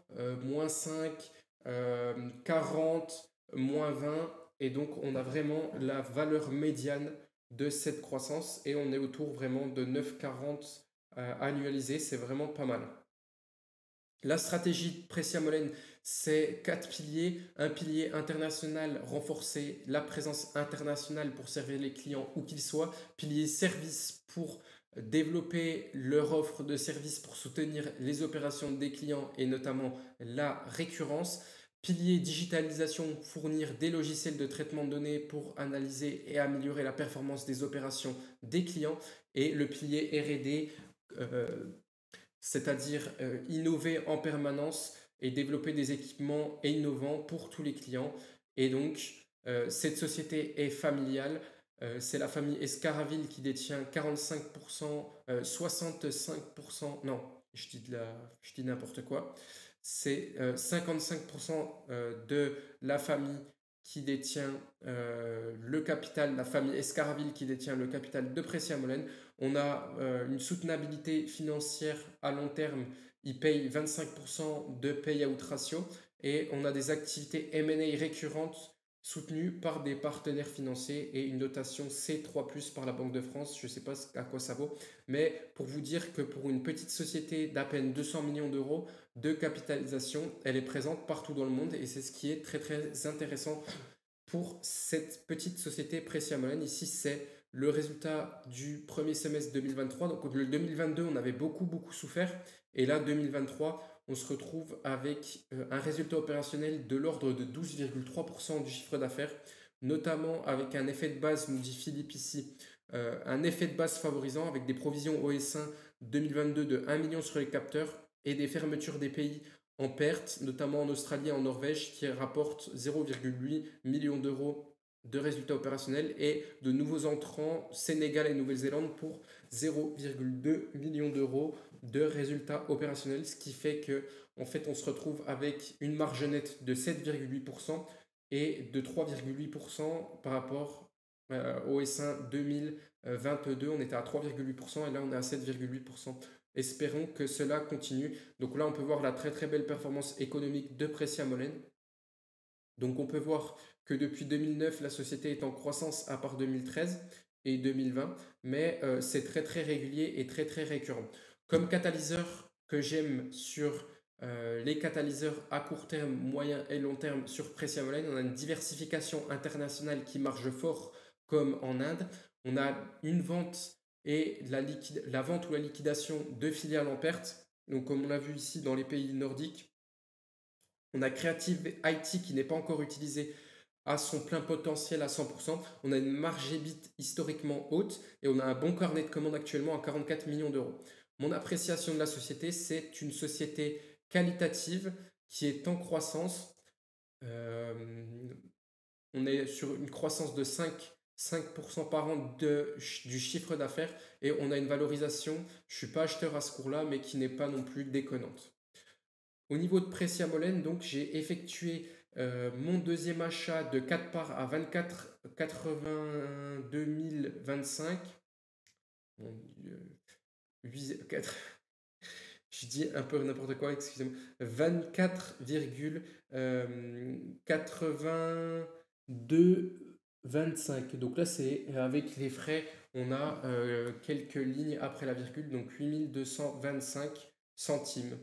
moins 5, 40, moins 20. Et donc, on a vraiment la valeur médiane de cette croissance et on est autour vraiment de 9,40 annualisé, c'est vraiment pas mal. La stratégie de Pressia Molen, c'est 4 piliers. Un pilier international, renforcer la présence internationale pour servir les clients où qu'ils soient. Pilier service pour développer leur offre de services pour soutenir les opérations des clients et notamment la récurrence. Pilier digitalisation, fournir des logiciels de traitement de données pour analyser et améliorer la performance des opérations des clients. Et le pilier R&D, c'est-à-dire innover en permanence et développer des équipements innovants pour tous les clients. Et donc, cette société est familiale. C'est la famille Escaraville qui détient 45%, 65%, non, je dis n'importe quoi. C'est 55% de la famille qui détient le capital, la famille Escaraville qui détient le capital de Pressia Molen. On a une soutenabilité financière à long terme. Ils payent 25% de payout ratio et on a des activités M&A récurrentes soutenues par des partenaires financiers et une notation C3+ par la Banque de France. Je ne sais pas à quoi ça vaut, mais pour vous dire que pour une petite société d'à peine 200 millions d'euros de capitalisation, elle est présente partout dans le monde et c'est ce qui est très intéressant pour cette petite société Pressia Molen. Ici, c'est le résultat du premier semestre 2023. Donc, le 2022, on avait beaucoup souffert. Et là, 2023, on se retrouve avec un résultat opérationnel de l'ordre de 12,3% du chiffre d'affaires, notamment avec un effet de base, nous dit Philippe ici, un effet de base favorisant avec des provisions OS1 2022 de 1 million sur les capteurs et des fermetures des pays en perte, notamment en Australie et en Norvège, qui rapportent 0,8 millions d'euros de résultats opérationnels et de nouveaux entrants, Sénégal et Nouvelle-Zélande, pour 0,2 millions d'euros de résultats opérationnels, ce qui fait que en fait, on se retrouve avec une marge nette de 7,8% et de 3,8% par rapport au S1 2022. On était à 3,8% et là, on est à 7,8%. Espérons que cela continue. Donc là, on peut voir la très très belle performance économique de Pressia Molène. Donc on peut voir que depuis 2009, la société est en croissance à part 2013 et 2020, mais c'est très très régulier et très très récurrent. Comme catalyseur que j'aime sur les catalyseurs à court terme, moyen et long terme sur Pressia Molène, on a une diversification internationale qui marche fort comme en Inde. On a une vente et la vente ou la liquidation de filiales en perte. Donc comme on l'a vu ici dans les pays nordiques, on a Creative IT qui n'est pas encore utilisé à son plein potentiel à 100%. On a une marge EBIT historiquement haute et on a un bon carnet de commandes actuellement à 44 millions d'euros. Mon appréciation de la société, c'est une société qualitative qui est en croissance. Euh, on est sur une croissance de 5% par an du chiffre d'affaires et on a une valorisation, je ne suis pas acheteur à ce cours-là, mais qui n'est pas non plus déconnante. Au niveau de Pressia Molène, donc j'ai effectué mon deuxième achat de 4 parts à 24,82 025. Mon Dieu, 4, je dis un peu n'importe quoi, excusez-moi. 24,8225. Donc là, c'est avec les frais, on a quelques lignes après la virgule, donc 8225 centimes.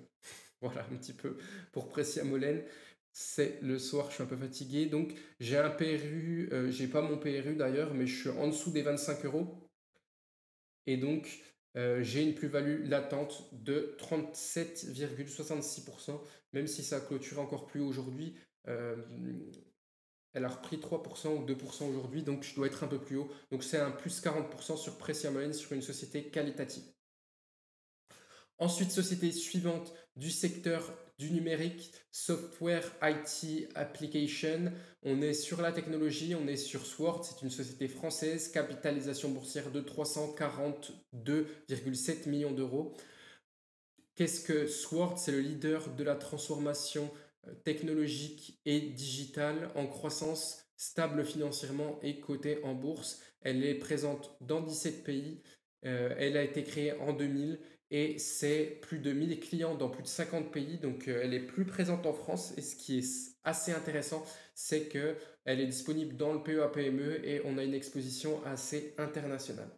Voilà un petit peu pour Pressia Molène. C'est le soir, je suis un peu fatigué. Donc j'ai un PRU, j'ai pas mon PRU d'ailleurs, mais je suis en dessous des 25 euros. Et donc j'ai une plus-value latente de 37,66%, même si ça a clôturé encore plus aujourd'hui. Elle a repris 3% ou 2% aujourd'hui, donc je dois être un peu plus haut. Donc c'est un plus 40% sur Pressia Molène sur une société qualitative. Ensuite, société suivante du secteur du numérique, Software IT Application. On est sur la technologie, on est sur Sword, c'est une société française, capitalisation boursière de 342,7 millions d'euros. Qu'est-ce que Sword? C'est le leader de la transformation technologique et digitale en croissance, stable financièrement et cotée en bourse. Elle est présente dans 17 pays. Elle a été créée en 2000 et c'est plus de 1000 clients dans plus de 50 pays. Donc elle est plus présente en France et ce qui est assez intéressant, c'est qu'elle est disponible dans le PEA-PME et on a une exposition assez internationale.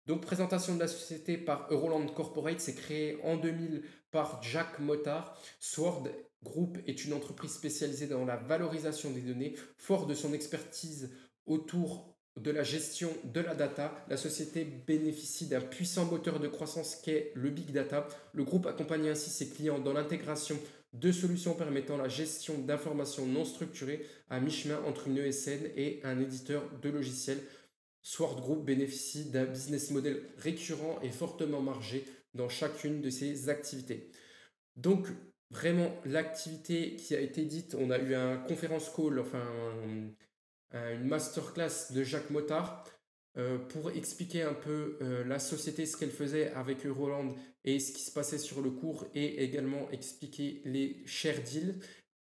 Donc présentation de la société par Euroland Corporate, c'est créé en 2000 par Jack Mottard. Sword Group est une entreprise spécialisée dans la valorisation des données. Fort de son expertise autour de la gestion de la data, la société bénéficie d'un puissant moteur de croissance qu'est le big data. Le groupe accompagne ainsi ses clients dans l'intégration de solutions permettant la gestion d'informations non structurées à mi-chemin entre une ESN et un éditeur de logiciels. Sword Group bénéficie d'un business model récurrent et fortement margé dans chacune de ses activités. Donc, vraiment, l'activité qui a été dite, on a eu un conférence call, enfin une masterclass de Jacques Mottard pour expliquer un peu la société, ce qu'elle faisait avec Euroland et ce qui se passait sur le cours et également expliquer les share deals.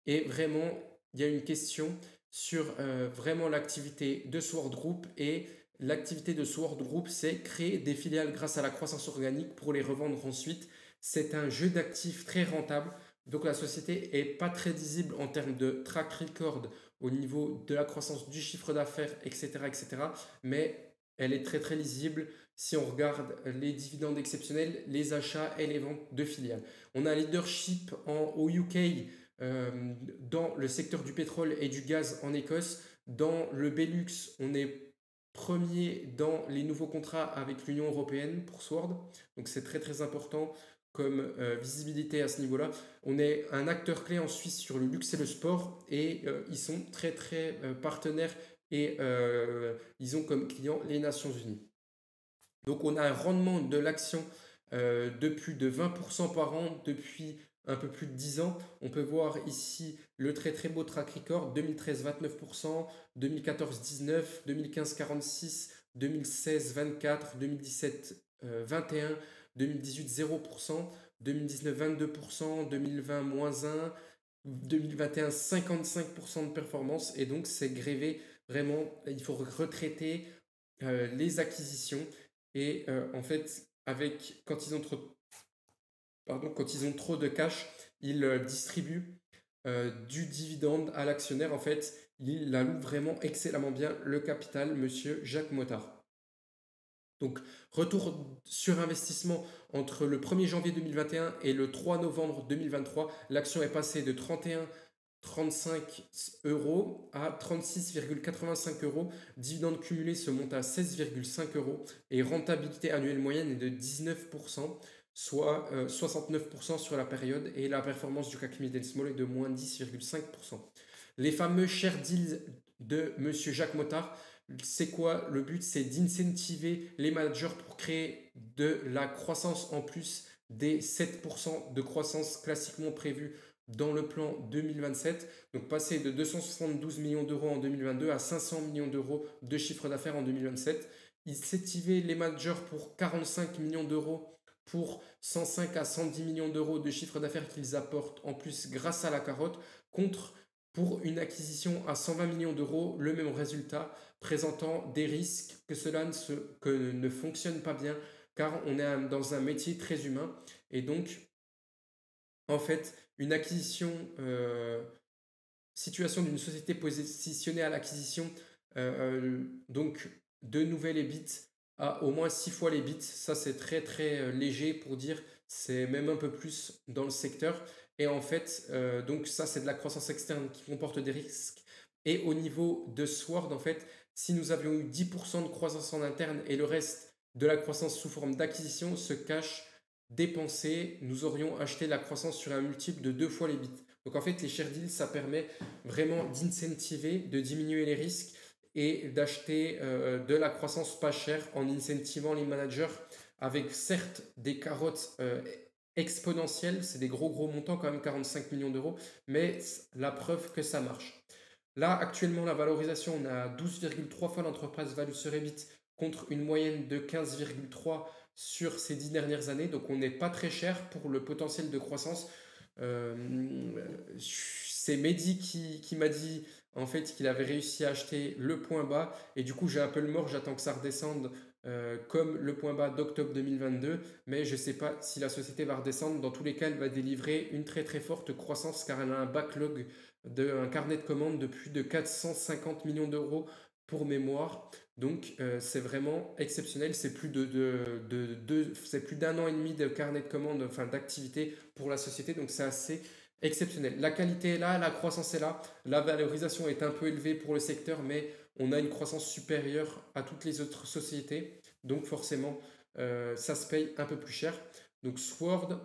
Et vraiment, il y a une question sur vraiment l'activité de Sword Group et l'activité de Sword Group, c'est créer des filiales grâce à la croissance organique pour les revendre ensuite. C'est un jeu d'actifs très rentable. Donc la société n'est pas très visible en termes de track record au niveau de la croissance du chiffre d'affaires, etc., etc. Mais elle est très très lisible si on regarde les dividendes exceptionnels, les achats et les ventes de filiales. On a un leadership au UK dans le secteur du pétrole et du gaz en Écosse. Dans le Benelux, on est premier dans les nouveaux contrats avec l'Union européenne pour Sword. Donc c'est très très important comme visibilité à ce niveau-là. On est un acteur clé en Suisse sur le luxe et le sport et ils sont très très partenaires et ils ont comme client les Nations Unies. Donc on a un rendement de l'action de plus de 20% par an depuis un peu plus de 10 ans. On peut voir ici le très très beau track record 2013 29%, 2014 19, 2015 46, 2016 24, 2017 21, 2018 0%, 2019 22%, 2020 moins 1, 2021 55% de performance et donc c'est grévé vraiment, il faut retraiter les acquisitions et en fait quand ils ont pardon, quand ils ont trop de cash, ils distribuent du dividende à l'actionnaire. En fait, il alloue vraiment excellemment bien le capital, monsieur Jacques Mottard. Donc, retour sur investissement entre le 1er janvier 2021 et le 3 novembre 2023, l'action est passée de 31,35 euros à 36,85 euros. Dividende cumulé se monte à 16,5 euros et rentabilité annuelle moyenne est de 19%, soit 69% sur la période, et la performance du CAC Mid Small est de moins 10,5%. Les fameux share deals de monsieur Jacques Mottard, c'est quoi le but? C'est d'incentiver les managers pour créer de la croissance en plus des 7% de croissance classiquement prévus dans le plan 2027. Donc passer de 272 millions d'euros en 2022 à 500 millions d'euros de chiffre d'affaires en 2027. Incentiver les managers pour 45 millions d'euros pour 105 à 110 millions d'euros de chiffre d'affaires qu'ils apportent en plus grâce à la carotte, contre pour une acquisition à 120 millions d'euros, le même résultat, présentant des risques que cela ne fonctionne pas bien, car on est dans un métier très humain. Et donc, en fait, une acquisition, situation d'une société positionnée à l'acquisition, donc de nouvelles EBIT à au moins 6 fois les bits. Ça, c'est très très léger pour dire, c'est même un peu plus dans le secteur. Et en fait, donc ça, c'est de la croissance externe qui comporte des risques. Et au niveau de Sword, en fait, si nous avions eu 10% de croissance en interne et le reste de la croissance sous forme d'acquisition, ce cash dépensé, nous aurions acheté la croissance sur un multiple de 2 fois les bits. Donc en fait, les share deals, ça permet vraiment d'incentiver, de diminuer les risques et d'acheter de la croissance pas chère en incentivant les managers avec certes des carottes exponentielles, c'est des gros montants quand même, 45 millions d'euros, mais la preuve que ça marche. Là, actuellement, la valorisation, on a 12,3 fois l'entreprise value sur EBIT contre une moyenne de 15,3 sur ces 10 dernières années. Donc, on n'est pas très cher pour le potentiel de croissance. C'est Mehdi qui m'a dit en fait qu'il avait réussi à acheter le point bas. Et du coup, j'ai un peu le mort. J'attends que ça redescende comme le point bas d'octobre 2022. Mais je ne sais pas si la société va redescendre. Dans tous les cas, elle va délivrer une très très forte croissance car elle a un backlog un carnet de commandes de plus de 450 millions d'euros pour mémoire. Donc c'est vraiment exceptionnel. C'est plus c'est plus d'un an et demi de carnet de commandes, enfin d'activité pour la société. Donc c'est assez exceptionnel. La qualité est là, la croissance est là. La valorisation est un peu élevée pour le secteur, mais on a une croissance supérieure à toutes les autres sociétés. Donc forcément, ça se paye un peu plus cher. Donc Sword,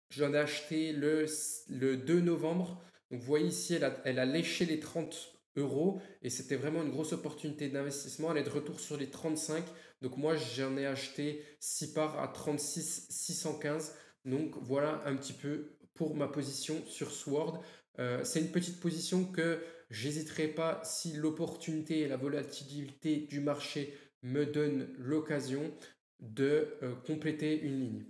j'en ai acheté le 2 novembre. Donc vous voyez ici, elle a léché les 30 euros et c'était vraiment une grosse opportunité d'investissement. Elle est de retour sur les 35. Donc moi, j'en ai acheté 6 parts à 36 615. Donc voilà un petit peu pour ma position sur Sword. C'est une petite position que j'hésiterai pas si l'opportunité et la volatilité du marché me donnent l'occasion de compléter une ligne.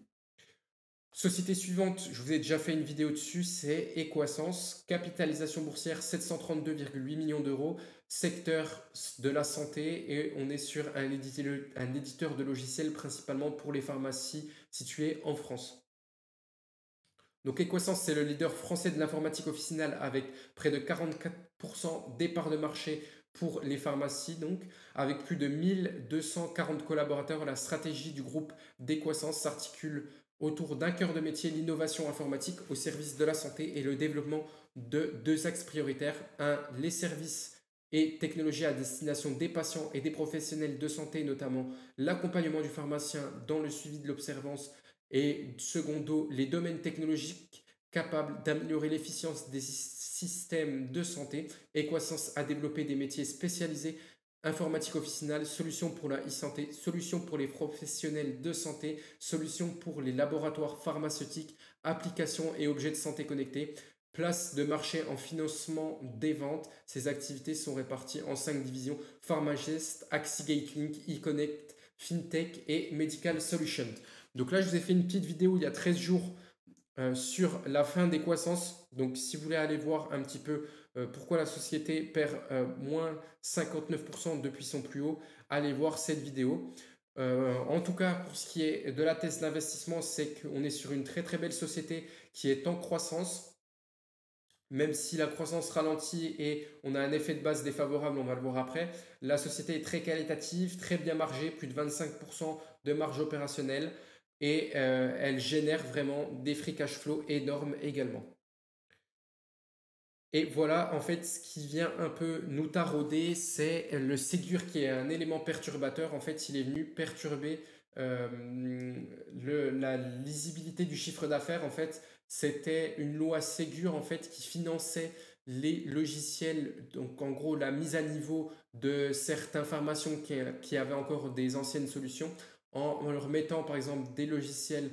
Société suivante, je vous ai déjà fait une vidéo dessus, c'est Equasens, capitalisation boursière 732,8 millions d'euros, secteur de la santé, et on est sur un éditeur de logiciels principalement pour les pharmacies situées en France. Donc Equasens, c'est le leader français de l'informatique officinale avec près de 44% des parts de marché pour les pharmacies, donc avec plus de 1240 collaborateurs. La stratégie du groupe d'Equasens s'articule autour d'un cœur de métier, l'innovation informatique au service de la santé et le développement de deux axes prioritaires. Un, les services et technologies à destination des patients et des professionnels de santé, notamment l'accompagnement du pharmacien dans le suivi de l'observance, et secondo, les domaines technologiques capables d'améliorer l'efficience des systèmes de santé. Equasens a développé des métiers spécialisés: informatique officinale, solutions pour la e-santé, solutions pour les professionnels de santé, solutions pour les laboratoires pharmaceutiques, applications et objets de santé connectés, place de marché en financement des ventes. Ces activités sont réparties en 5 divisions: Pharmagest, Axigate Link, eConnect, FinTech et Medical Solutions. Donc là, je vous ai fait une petite vidéo il y a 13 jours sur la fin d'Equasens. Donc si vous voulez aller voir un petit peu pourquoi la société perd moins 59% depuis son plus haut, allez voir cette vidéo. En tout cas, pour ce qui est de la thèse d'investissement, c'est qu'on est sur une très très belle société qui est en croissance. Même si la croissance ralentit et on a un effet de base défavorable, on va le voir après, la société est très qualitative, très bien margée, plus de 25% de marge opérationnelle et elle génère vraiment des free cash flow énormes également. Et voilà, en fait, ce qui vient un peu nous tarauder, c'est le Ségur qui est un élément perturbateur. En fait, il est venu perturber la lisibilité du chiffre d'affaires. En fait, c'était une loi Ségur en fait qui finançait les logiciels, donc en gros la mise à niveau de certaines pharmacies qui avaient encore des anciennes solutions, en leur mettant par exemple des logiciels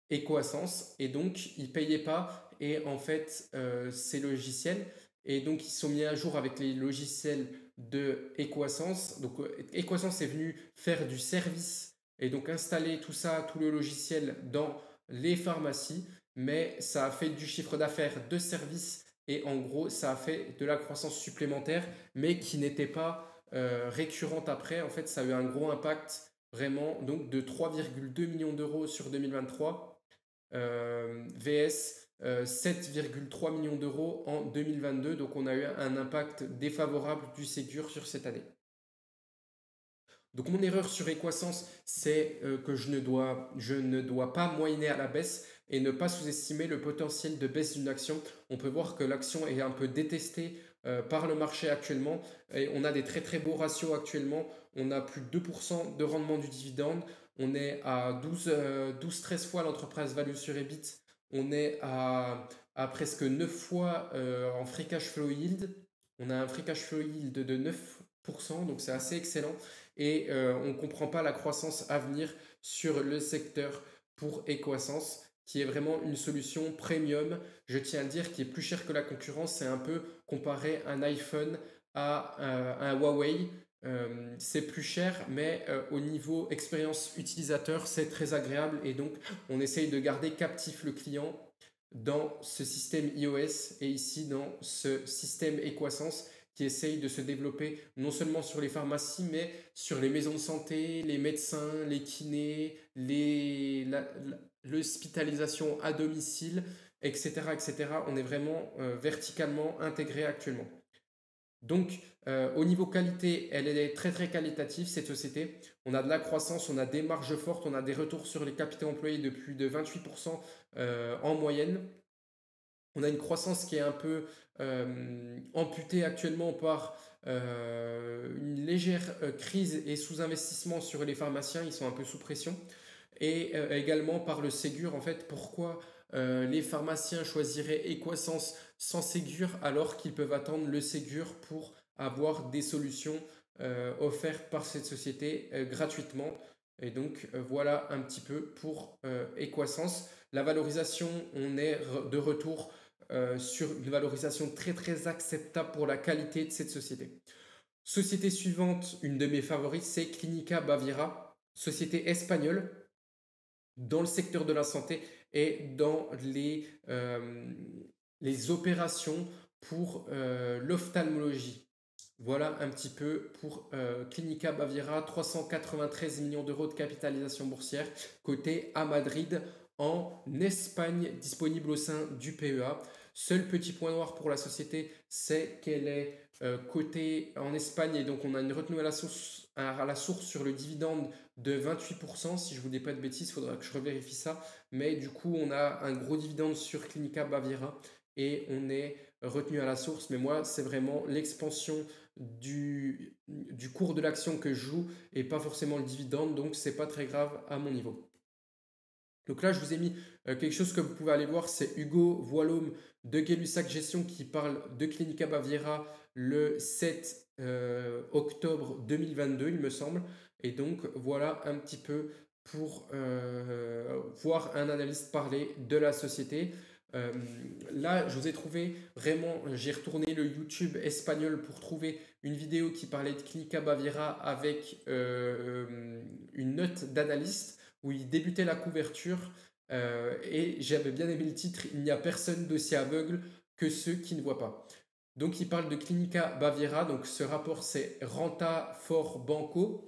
Equasens et donc ils ne payaient pas et en fait ces logiciels et donc ils sont mis à jour avec les logiciels de Equasens. Donc Equasens est venu faire du service et donc installer tout ça, tout le logiciel dans les pharmacies, mais ça a fait du chiffre d'affaires de service et en gros ça a fait de la croissance supplémentaire mais qui n'était pas récurrente après. En fait ça a eu un gros impact vraiment donc de 3,2 millions d'euros sur 2023 VS 7,3 millions d'euros en 2022. Donc on a eu un impact défavorable du Ségur sur cette année. Donc mon erreur sur Equasens, c'est que je ne dois pas moyenner à la baisse et ne pas sous-estimer le potentiel de baisse d'une action. On peut voir que l'action est un peu détestée par le marché actuellement et on a des très très beaux ratios actuellement. On a plus de 2% de rendement du dividende. On est à 12-13 fois l'entreprise value sur EBIT. On est à presque 9 fois en free cash flow yield. On a un free cash flow yield de 9%, donc c'est assez excellent et on ne comprend pas la croissance à venir sur le secteur pour Equasens, qui est vraiment une solution premium, je tiens à le dire, qui est plus cher que la concurrence. C'est un peu comparer un iPhone à un Huawei. C'est plus cher, mais au niveau expérience utilisateur, c'est très agréable et donc on essaye de garder captif le client dans ce système iOS et ici dans ce système Equasens qui essaye de se développer non seulement sur les pharmacies, mais sur les maisons de santé, les médecins, les kinés, l'hospitalisation à domicile, etc., etc. On est vraiment verticalement intégré actuellement. Donc, au niveau qualité, elle est très très qualitative cette société. On a de la croissance, on a des marges fortes, on a des retours sur les capitaux employés de plus de 28% en moyenne. On a une croissance qui est un peu amputée actuellement par une légère crise et sous-investissement sur les pharmaciens, ils sont un peu sous pression. Et également par le Ségur, en fait, pourquoi les pharmaciens choisiraient Equasens sans Ségur alors qu'ils peuvent attendre le Ségur pour avoir des solutions offertes par cette société gratuitement. Et donc voilà un petit peu pour Equasens. La valorisation, on est de retour sur une valorisation très très acceptable pour la qualité de cette société. Société suivante, une de mes favorites, c'est Clinica Baviera, société espagnole dans le secteur de la santé et dans les opérations pour l'ophtalmologie. Voilà un petit peu pour Clinica Baviera, 393 millions d'euros de capitalisation boursière, cotée à Madrid en Espagne, disponible au sein du PEA. Seul petit point noir pour la société, c'est qu'elle est cotée en Espagne et donc on a une retenue à la source sur le dividende de 28%. Si je ne vous dis pas de bêtises, il faudra que je revérifie ça. Mais du coup, on a un gros dividende sur Clinica Baviera et on est retenu à la source. Mais moi, c'est vraiment l'expansion du cours de l'action que je joue et pas forcément le dividende. Donc, c'est pas très grave à mon niveau. Donc là, je vous ai mis quelque chose que vous pouvez aller voir, c'est Hugo Voilhomme de Gay-Lussac Gestion qui parle de Clinica Baviera le 7 octobre 2022, il me semble. Et donc, voilà un petit peu pour voir un analyste parler de la société. Là, je vous ai trouvé vraiment, j'ai retourné le YouTube espagnol pour trouver une vidéo qui parlait de Clinica Baviera avec une note d'analyste où il débutait la couverture et j'avais bien aimé le titre, il n'y a personne d'aussi aveugle que ceux qui ne voient pas. Donc il parle de Clinica Baviera, donc ce rapport c'est Renta for Banco.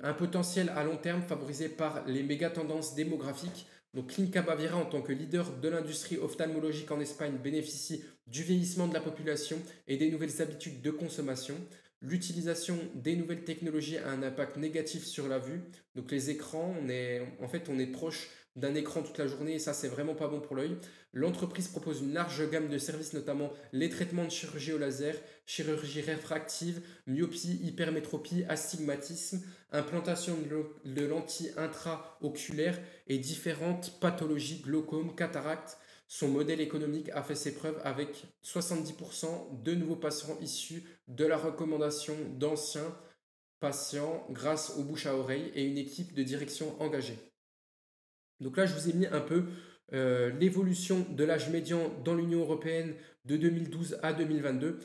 Un potentiel à long terme favorisé par les méga tendances démographiques. Donc Clínica Baviera, en tant que leader de l'industrie ophtalmologique en Espagne, bénéficie du vieillissement de la population et des nouvelles habitudes de consommation. L'utilisation des nouvelles technologies a un impact négatif sur la vue. Donc les écrans, on est proche d'un écran toute la journée et ça, c'est vraiment pas bon pour l'œil. L'entreprise propose une large gamme de services, notamment les traitements de chirurgie au laser, chirurgie réfractive, myopie, hypermétropie, astigmatisme, implantation de lentilles intraoculaires et différentes pathologies, glaucome, cataracte. Son modèle économique a fait ses preuves avec 70% de nouveaux patients issus de la recommandation d'anciens patients grâce aux bouche à oreille et une équipe de direction engagée. Donc là, je vous ai mis un peu l'évolution de l'âge médian dans l'Union européenne de 2012 à 2022.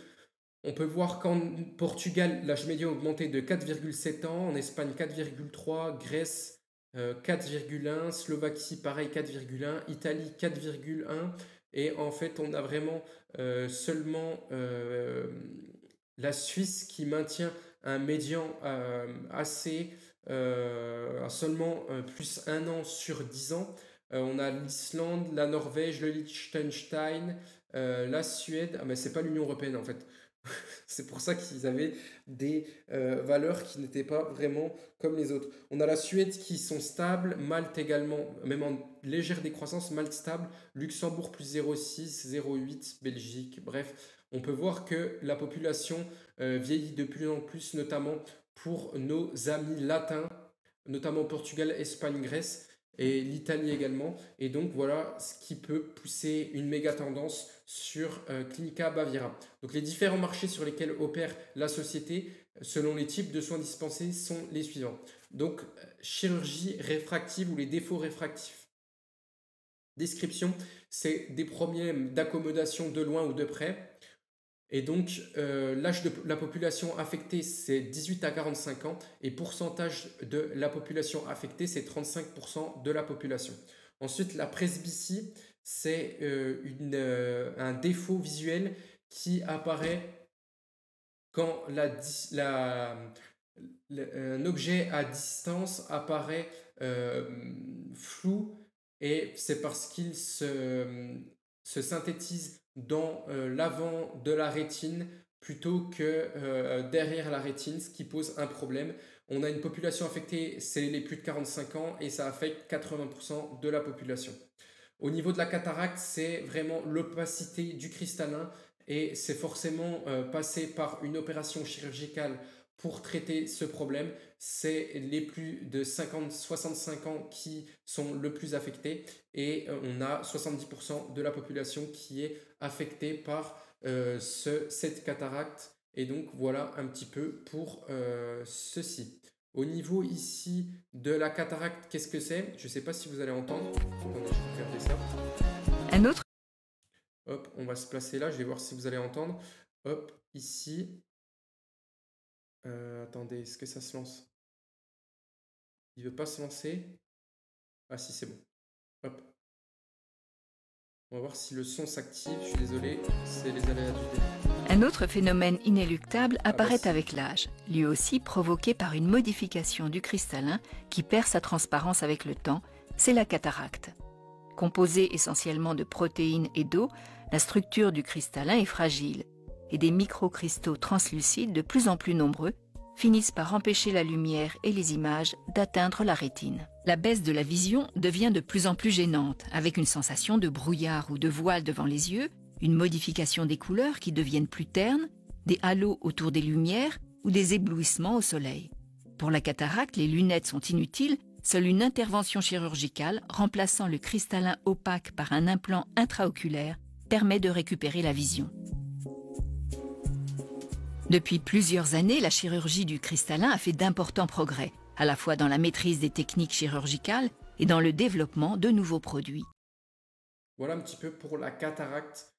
On peut voir qu'en Portugal, l'âge médian a augmenté de 4,7 ans, en Espagne 4,3, Grèce 4,1, Slovaquie pareil 4,1, Italie 4,1 et en fait on a vraiment seulement la Suisse qui maintient un médian assez à seulement plus 1 an sur 10 ans. On a l'Islande, la Norvège, le Liechtenstein, la Suède. Ah mais c'est pas l'Union européenne en fait. C'est pour ça qu'ils avaient des valeurs qui n'étaient pas vraiment comme les autres. On a la Suède qui sont stables, Malte également, même en légère décroissance, Malte stable, Luxembourg plus 0,6, 0,8, Belgique, bref. On peut voir que la population vieillit de plus en plus, notamment pour nos amis latins, notamment Portugal, Espagne, Grèce et l'Italie également. Et donc voilà ce qui peut pousser une méga tendance sur Clínica Baviera. Donc les différents marchés sur lesquels opère la société, selon les types de soins dispensés, sont les suivants. Donc chirurgie réfractive ou les défauts réfractifs. Description, c'est des problèmes d'accommodation de loin ou de près. Et donc, l'âge de la population affectée, c'est 18 à 45 ans. Et pourcentage de la population affectée, c'est 35% de la population. Ensuite, la presbytie, c'est un défaut visuel qui apparaît quand un objet à distance apparaît flou. Et c'est parce qu'il se synthétise dans l'avant de la rétine plutôt que derrière la rétine, ce qui pose un problème. On a une population affectée, c'est les plus de 45 ans et ça affecte 80% de la population. Au niveau de la cataracte, c'est vraiment l'opacité du cristallin et c'est forcément passé par une opération chirurgicale pour traiter ce problème. C'est les plus de 50-65 ans qui sont le plus affectés et on a 70% de la population qui est affectée par cette cataracte. Et donc voilà un petit peu pour ceci. Au niveau ici de la cataracte, qu'est-ce que c'est? Je ne sais pas si vous allez entendre. Attendez, je vais regarder ça. Un autre. Hop, on va se placer là, je vais voir si vous allez entendre. Hop, ici. Attendez, est-ce que ça se lance? Il ne veut pas se lancer? Ah si, c'est bon. Hop. On va voir si le son s'active. Je suis désolé, c'est les aléas du direct. Un autre phénomène inéluctable apparaît si. avec l'âge, lui aussi provoqué par une modification du cristallin qui perd sa transparence avec le temps, c'est la cataracte. Composée essentiellement de protéines et d'eau, la structure du cristallin est fragile et des microcristaux translucides de plus en plus nombreux finissent par empêcher la lumière et les images d'atteindre la rétine. La baisse de la vision devient de plus en plus gênante, avec une sensation de brouillard ou de voile devant les yeux, une modification des couleurs qui deviennent plus ternes, des halos autour des lumières ou des éblouissements au soleil. Pour la cataracte, les lunettes sont inutiles, seule une intervention chirurgicale remplaçant le cristallin opaque par un implant intraoculaire permet de récupérer la vision. Depuis plusieurs années, la chirurgie du cristallin a fait d'importants progrès, à la fois dans la maîtrise des techniques chirurgicales et dans le développement de nouveaux produits. Voilà un petit peu pour la cataracte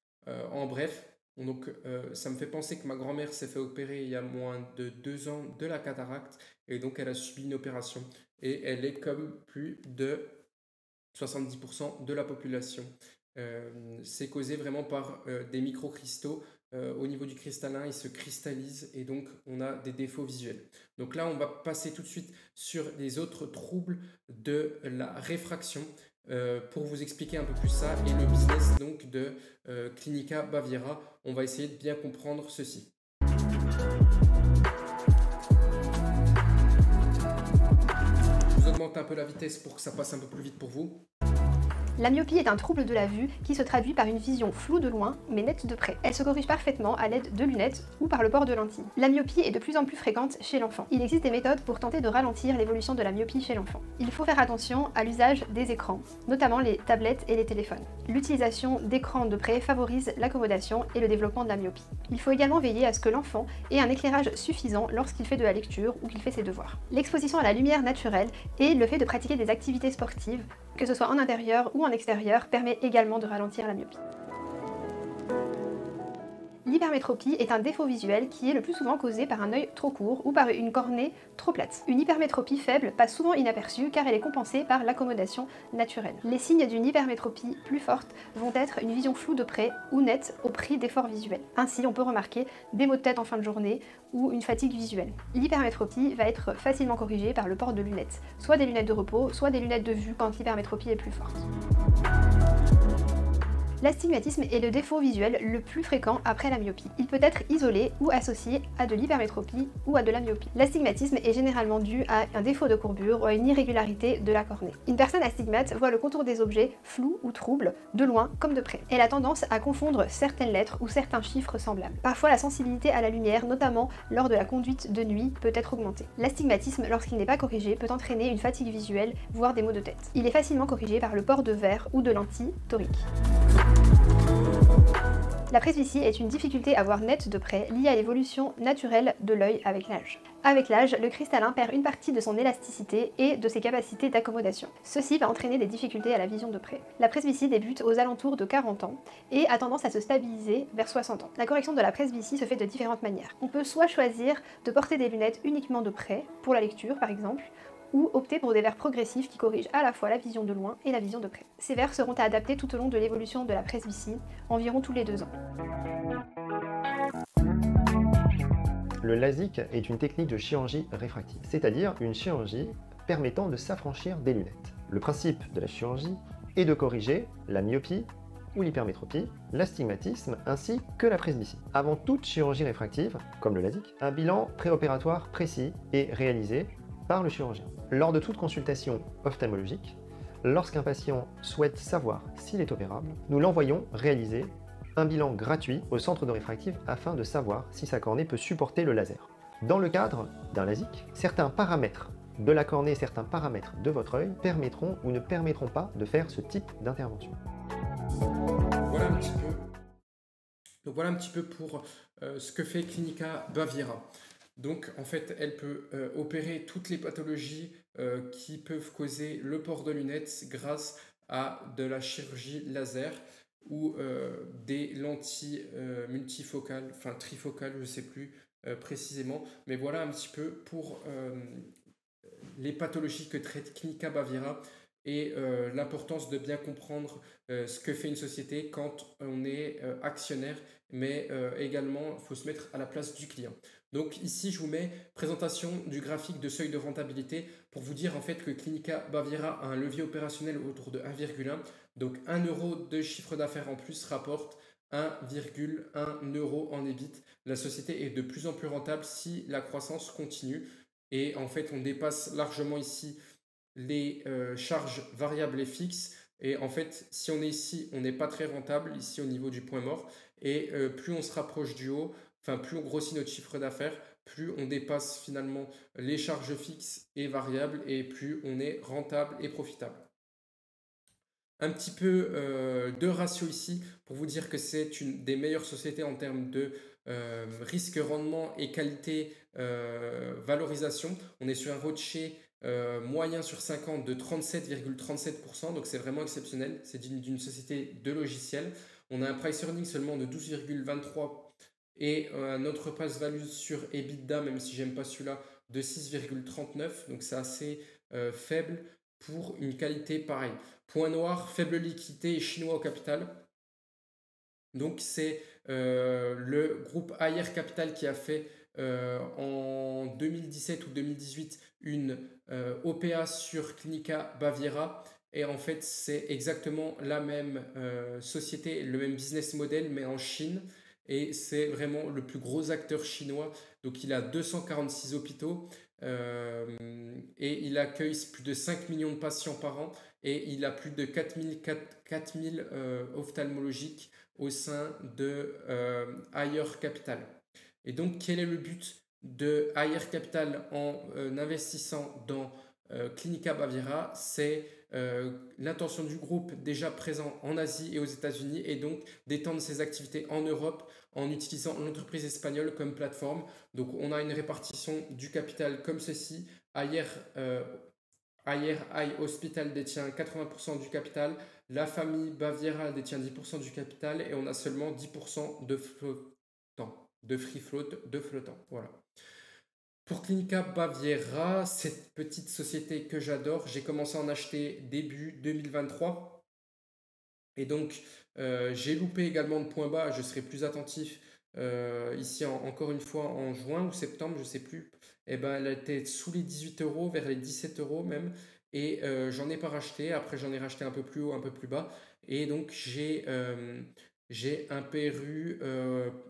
en bref. Donc ça me fait penser que ma grand-mère s'est fait opérer il y a moins de 2 ans de la cataracte et donc elle a subi une opération et elle est comme plus de 70% de la population. C'est causé vraiment par des microcristaux au niveau du cristallin, il se cristallise et donc on a des défauts visuels. Donc là, on va passer tout de suite sur les autres troubles de la réfraction pour vous expliquer un peu plus ça et le business donc de Clinica Baviera. On va essayer de bien comprendre ceci. Je vous augmente un peu la vitesse pour que ça passe un peu plus vite pour vous. La myopie est un trouble de la vue qui se traduit par une vision floue de loin mais nette de près. Elle se corrige parfaitement à l'aide de lunettes ou par le port de lentilles. La myopie est de plus en plus fréquente chez l'enfant. Il existe des méthodes pour tenter de ralentir l'évolution de la myopie chez l'enfant. Il faut faire attention à l'usage des écrans, notamment les tablettes et les téléphones. L'utilisation d'écrans de près favorise l'accommodation et le développement de la myopie. Il faut également veiller à ce que l'enfant ait un éclairage suffisant lorsqu'il fait de la lecture ou qu'il fait ses devoirs. L'exposition à la lumière naturelle et le fait de pratiquer des activités sportives, que ce soit en intérieur ou en extérieur, permet également de ralentir la myopie. L'hypermétropie est un défaut visuel qui est le plus souvent causé par un œil trop court ou par une cornée trop plate. Une hypermétropie faible passe souvent inaperçue car elle est compensée par l'accommodation naturelle. Les signes d'une hypermétropie plus forte vont être une vision floue de près ou nette au prix d'efforts visuels. Ainsi, on peut remarquer des maux de tête en fin de journée ou une fatigue visuelle. L'hypermétropie va être facilement corrigée par le port de lunettes, soit des lunettes de repos, soit des lunettes de vue quand l'hypermétropie est plus forte. L'astigmatisme est le défaut visuel le plus fréquent après la myopie. Il peut être isolé ou associé à de l'hypermétropie ou à de la myopie. L'astigmatisme est généralement dû à un défaut de courbure ou à une irrégularité de la cornée. Une personne astigmate voit le contour des objets flous ou troubles, de loin comme de près. Elle a tendance à confondre certaines lettres ou certains chiffres semblables. Parfois, la sensibilité à la lumière, notamment lors de la conduite de nuit, peut être augmentée. L'astigmatisme, lorsqu'il n'est pas corrigé, peut entraîner une fatigue visuelle, voire des maux de tête. Il est facilement corrigé par le port de verres ou de lentilles toriques. La presbytie est une difficulté à voir nette de près liée à l'évolution naturelle de l'œil avec l'âge. Avec l'âge, le cristallin perd une partie de son élasticité et de ses capacités d'accommodation. Ceci va entraîner des difficultés à la vision de près. La presbytie débute aux alentours de 40 ans et a tendance à se stabiliser vers 60 ans. La correction de la presbytie se fait de différentes manières. On peut soit choisir de porter des lunettes uniquement de près, pour la lecture par exemple, ou opter pour des verres progressifs qui corrigent à la fois la vision de loin et la vision de près. Ces verres seront à adapter tout au long de l'évolution de la presbytie, environ tous les 2 ans. Le LASIK est une technique de chirurgie réfractive, c'est-à-dire une chirurgie permettant de s'affranchir des lunettes. Le principe de la chirurgie est de corriger la myopie ou l'hypermétropie, l'astigmatisme ainsi que la presbytie. Avant toute chirurgie réfractive, comme le LASIK, un bilan préopératoire précis est réalisé par le chirurgien. Lors de toute consultation ophtalmologique, lorsqu'un patient souhaite savoir s'il est opérable, nous l'envoyons réaliser un bilan gratuit au centre de réfractive afin de savoir si sa cornée peut supporter le laser. Dans le cadre d'un LASIK, certains paramètres de la cornée et certains paramètres de votre œil permettront ou ne permettront pas de faire ce type d'intervention. Voilà un petit peu. Donc voilà un petit peu pour ce que fait Clinica Baviera. Donc en fait, elle peut opérer toutes les pathologies qui peuvent causer le port de lunettes grâce à de la chirurgie laser ou des lentilles multifocales, enfin trifocales, je ne sais plus précisément. Mais voilà un petit peu pour les pathologies que traite Clinica Baviera et l'importance de bien comprendre ce que fait une société quand on est actionnaire, mais également il faut se mettre à la place du client. Donc ici, je vous mets présentation du graphique de seuil de rentabilité pour vous dire en fait que Clinica Baviera a un levier opérationnel autour de 1,1. Donc 1 euro de chiffre d'affaires en plus rapporte 1,1 euro en EBIT. La société est de plus en plus rentable si la croissance continue. Et en fait, on dépasse largement ici les charges variables et fixes. Et en fait, si on est ici, on n'est pas très rentable ici au niveau du point mort. Et plus on se rapproche du haut, enfin plus on grossit notre chiffre d'affaires, plus on dépasse finalement les charges fixes et variables et plus on est rentable et profitable. Un petit peu de ratio ici pour vous dire que c'est une des meilleures sociétés en termes de risque-rendement et qualité-valorisation. On est sur un ROCE moyen sur 5 ans de 37,37%, donc c'est vraiment exceptionnel. C'est d'une société de logiciels. On a un price earning seulement de 12,23 et notre price value sur EBITDA, même si j'aime pas celui-là, de 6,39. Donc c'est assez faible pour une qualité pareille. Point noir, faible liquidité et chinois au capital. Donc c'est le groupe Ayer Capital qui a fait en 2017 ou 2018 une OPA sur Clinica Baviera. Et en fait, c'est exactement la même société, le même business model, mais en Chine. Et c'est vraiment le plus gros acteur chinois. Donc, il a 246 hôpitaux et il accueille plus de 5 millions de patients par an. Et il a plus de 4000 ophtalmologiques au sein de Ayer Capital. Et donc, quel est le but de Ayer Capital en investissant dans Clinica Baviera? C'est l'intention du groupe déjà présent en Asie et aux États-Unis et donc d'étendre ses activités en Europe en utilisant l'entreprise espagnole comme plateforme. Donc, on a une répartition du capital comme ceci. Ayer Eye Hospital détient 80% du capital, la famille Baviera détient 10% du capital et on a seulement 10% de flottant, de free float, de flottant. Voilà. Pour Clinica Baviera, cette petite société que j'adore, j'ai commencé à en acheter début 2023. Et donc, j'ai loupé également de point bas, je serai plus attentif ici encore une fois en juin ou septembre, je ne sais plus. Et ben, elle était sous les 18 euros, vers les 17 euros même. Et j'en ai pas racheté. Après, j'en ai racheté un peu plus haut, un peu plus bas. Et donc, j'ai un PRU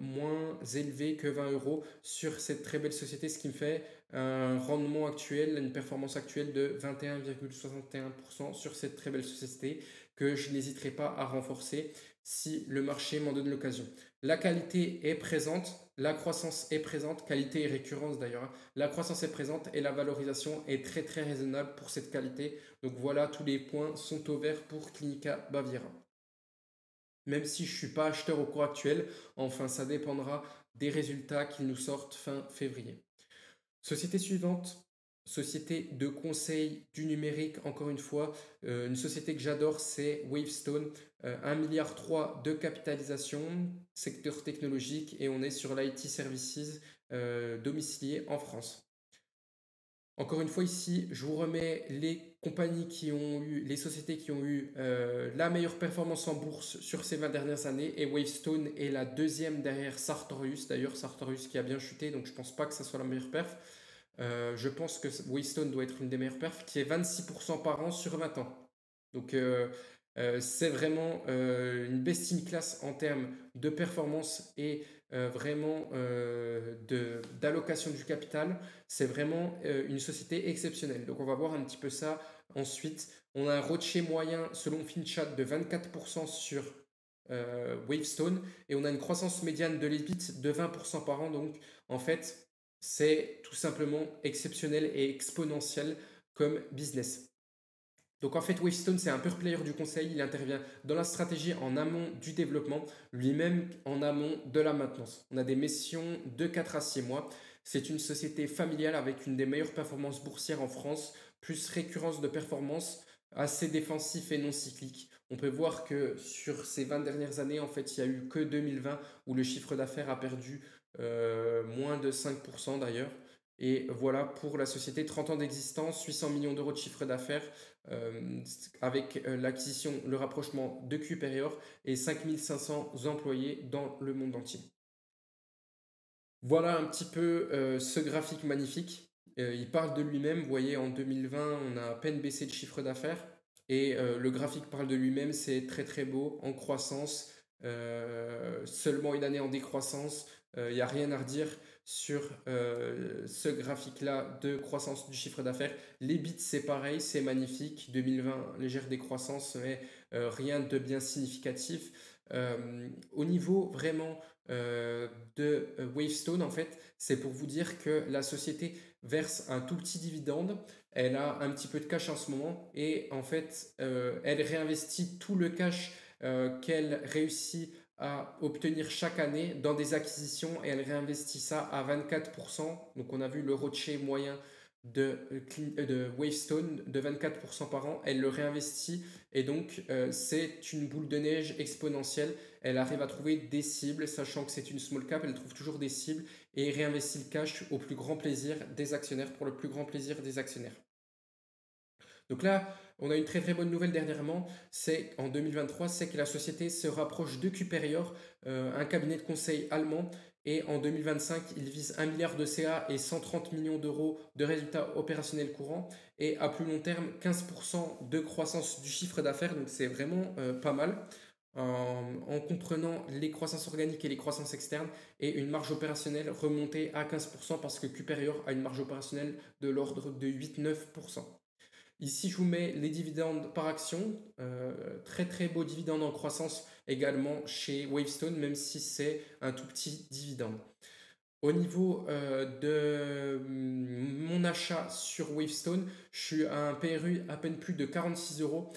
moins élevé que 20 euros sur cette très belle société, ce qui me fait un rendement actuel, une performance actuelle de 21,61% sur cette très belle société que je n'hésiterai pas à renforcer si le marché m'en donne l'occasion. La qualité est présente, la croissance est présente, qualité et récurrence d'ailleurs. La croissance est présente et la valorisation est très très raisonnable pour cette qualité. Donc voilà, tous les points sont au vert pour Clinica Baviera. Même si je ne suis pas acheteur au cours actuel, enfin ça dépendra des résultats qu'ils nous sortent fin février. Société suivante, société de conseil du numérique, encore une fois, une société que j'adore, c'est Wavestone, 1,3 milliard de capitalisation, secteur technologique, et on est sur l'IT Services domicilié en France. Encore une fois ici, je vous remets les compagnies qui ont eu, les sociétés qui ont eu la meilleure performance en bourse sur ces 20 dernières années, et Wavestone est la deuxième derrière Sartorius, d'ailleurs Sartorius qui a bien chuté, donc je ne pense pas que ça soit la meilleure perf. Je pense que Wavestone doit être une des meilleures perfs, qui est 26% par an sur 20 ans. Donc c'est vraiment une best in class en termes de performance et vraiment d'allocation du capital. C'est vraiment une société exceptionnelle. Donc on va voir un petit peu ça ensuite. On a un ROCE moyen selon FinChat de 24% sur Wavestone et on a une croissance médiane de l'EBIT de 20% par an. Donc en fait, c'est tout simplement exceptionnel et exponentiel comme business. Donc en fait, Wavestone, c'est un pure player du conseil. Il intervient dans la stratégie en amont du développement, lui-même en amont de la maintenance. On a des missions de 4 à 6 mois. C'est une société familiale avec une des meilleures performances boursières en France, plus récurrence de performance, assez défensif et non cyclique. On peut voir que sur ces 20 dernières années, en fait, il n'y a eu que 2020 où le chiffre d'affaires a perdu moins de 5% d'ailleurs. Et voilà pour la société, 30 ans d'existence, 800 millions d'euros de chiffre d'affaires avec l'acquisition, le rapprochement de Q-Perior et 5500 employés dans le monde entier. Voilà un petit peu ce graphique magnifique. Il parle de lui-même. Vous voyez, en 2020, on a à peine baissé de chiffre d'affaires. Et le graphique parle de lui-même, c'est très très beau, en croissance, seulement une année en décroissance. Il n'y a rien à redire sur ce graphique-là de croissance du chiffre d'affaires. L'EBIT, c'est pareil, c'est magnifique. 2020, légère décroissance, mais rien de bien significatif. Au niveau vraiment de Wavestone, en fait, c'est pour vous dire que la société verse un tout petit dividende. Elle a un petit peu de cash en ce moment et en fait, elle réinvestit tout le cash qu'elle réussit à obtenir chaque année dans des acquisitions et elle réinvestit ça à 24%. Donc on a vu le ROCE moyen de Wavestone de 24% par an. Elle le réinvestit et donc c'est une boule de neige exponentielle. Elle arrive à trouver des cibles, sachant que c'est une small cap, elle trouve toujours des cibles et réinvestit le cash au plus grand plaisir des actionnaires, pour le plus grand plaisir des actionnaires. Donc là, on a une très très bonne nouvelle dernièrement, c'est en 2023, c'est que la société se rapproche de Cuperior, un cabinet de conseil allemand, et en 2025, il vise 1 milliard de CA et 130 millions d'euros de résultats opérationnels courants, et à plus long terme, 15% de croissance du chiffre d'affaires, donc c'est vraiment pas mal. En comprenant les croissances organiques et les croissances externes, et une marge opérationnelle remontée à 15% parce que Cuperior a une marge opérationnelle de l'ordre de 8-9%. Ici, je vous mets les dividendes par action. Très très beau dividende en croissance également chez Wavestone, même si c'est un tout petit dividende. Au niveau de mon achat sur Wavestone, je suis à un PRU à peine plus de 46 euros.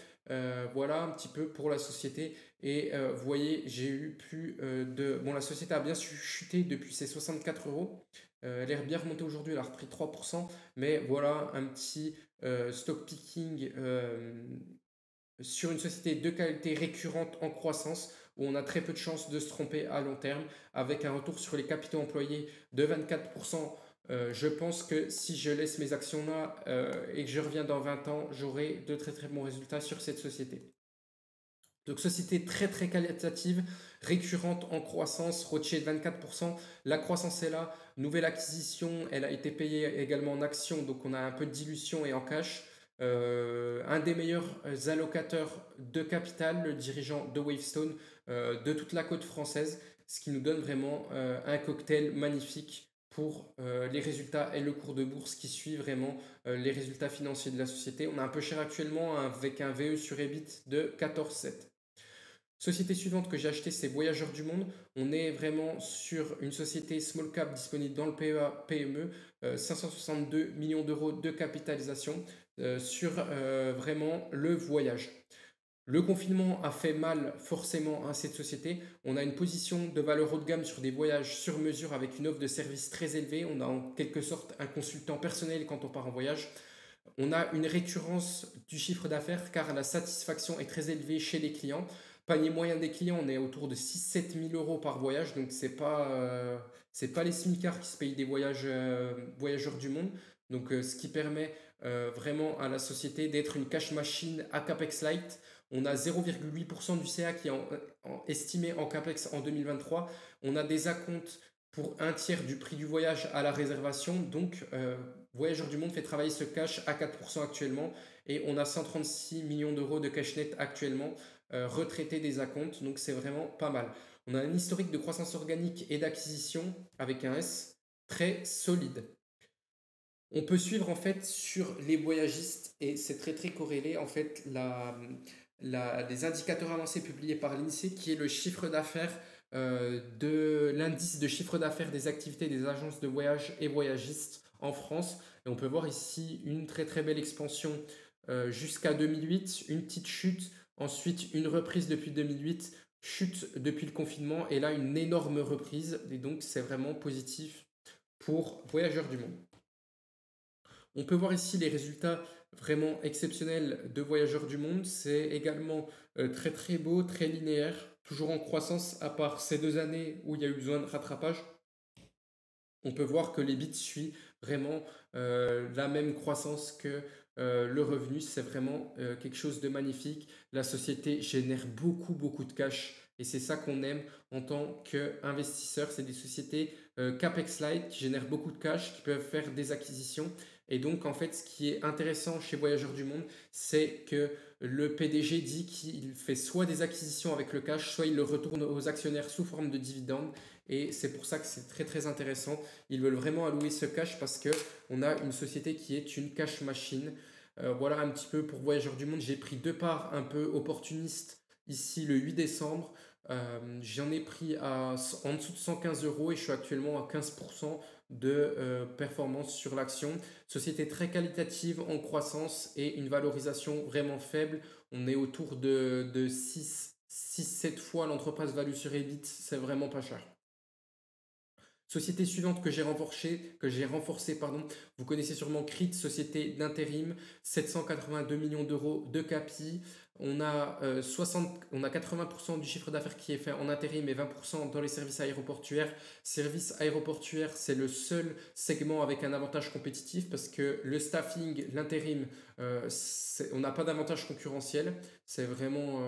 Voilà un petit peu pour la société. Et vous voyez, j'ai eu plus de... Bon, la société a bien chuté depuis ses 64 euros. Elle est bien remontée aujourd'hui, elle a repris 3%. Mais voilà un petit stock picking sur une société de qualité récurrente en croissance où on a très peu de chances de se tromper à long terme avec un retour sur les capitaux employés de 24%. Je pense que si je laisse mes actions là et que je reviens dans 20 ans, j'aurai de très très bons résultats sur cette société. Donc société très très qualitative, récurrente en croissance, ROCE de 24%. La croissance est là, nouvelle acquisition, elle a été payée également en actions, donc on a un peu de dilution et en cash. Un des meilleurs allocateurs de capital, le dirigeant de Wavestone, de toute la côte française, ce qui nous donne vraiment un cocktail magnifique pour les résultats et le cours de bourse qui suit vraiment les résultats financiers de la société. On est un peu cher actuellement avec un VE sur EBIT de 14,7. Société suivante que j'ai achetée, c'est Voyageurs du Monde. On est vraiment sur une société small cap disponible dans le PEA PME, 562 millions d'euros de capitalisation sur vraiment le voyage. Le confinement a fait mal forcément à cette société. On a une position de valeur haut de gamme sur des voyages sur mesure avec une offre de service très élevée. On a en quelque sorte un consultant personnel quand on part en voyage. On a une récurrence du chiffre d'affaires car la satisfaction est très élevée chez les clients. Panier moyen des clients, on est autour de 6-7 000 euros par voyage. Donc, ce n'est pas les smicards qui se payent des voyages voyageurs du monde. Donc, ce qui permet vraiment à la société d'être une cash machine à CAPEX light. On a 0,8% du CA qui est estimé en CAPEX en 2023. On a des acomptes pour un tiers du prix du voyage à la réservation. Donc, Voyageurs du Monde fait travailler ce cash à 4% actuellement. Et on a 136 millions d'euros de cash net actuellement retraité des acomptes. Donc, c'est vraiment pas mal. On a un historique de croissance organique et d'acquisition avec un S très solide. On peut suivre en fait sur les voyagistes et c'est très très corrélé en fait les indicateurs avancés publiés par l'INSEE qui est le chiffre d'affaires de l'indice de chiffre d'affaires des activités des agences de voyage et voyagistes en France. Et on peut voir ici une très très belle expansion jusqu'à 2008, une petite chute, ensuite une reprise depuis 2008, chute depuis le confinement et là une énorme reprise. Et donc c'est vraiment positif pour Voyageurs du Monde. On peut voir ici les résultats vraiment exceptionnels de Voyageurs du Monde. C'est également très très beau, très linéaire, toujours en croissance à part ces 2 années où il y a eu besoin de rattrapage. On peut voir que l'EBIT suit vraiment la même croissance que le revenu. C'est vraiment quelque chose de magnifique. La société génère beaucoup de cash et c'est ça qu'on aime en tant qu'investisseur. C'est des sociétés CAPEX light qui génèrent beaucoup de cash, qui peuvent faire des acquisitions. Et donc, en fait, ce qui est intéressant chez Voyageurs du Monde, c'est que le PDG dit qu'il fait soit des acquisitions avec le cash, soit il le retourne aux actionnaires sous forme de dividendes. Et c'est pour ça que c'est très très intéressant. Ils veulent vraiment allouer ce cash parce qu'on a une société qui est une cash machine. Voilà un petit peu pour Voyageurs du Monde. J'ai pris 2 parts un peu opportunistes ici le 8 décembre. J'en ai pris en dessous de 115 euros et je suis actuellement à 15% de performance sur l'action. Société très qualitative en croissance et une valorisation vraiment faible. On est autour de 6-7 fois l'entreprise value sur EBIT. C'est vraiment pas cher. Société suivante que j'ai renforcée, pardon, vous connaissez sûrement Crit, société d'intérim, 782 millions d'euros de capi. On a 80% du chiffre d'affaires qui est fait en intérim et 20% dans les services aéroportuaires. Services aéroportuaires, c'est le seul segment avec un avantage compétitif parce que le staffing, l'intérim, on n'a pas d'avantage concurrentiel. C'est vraiment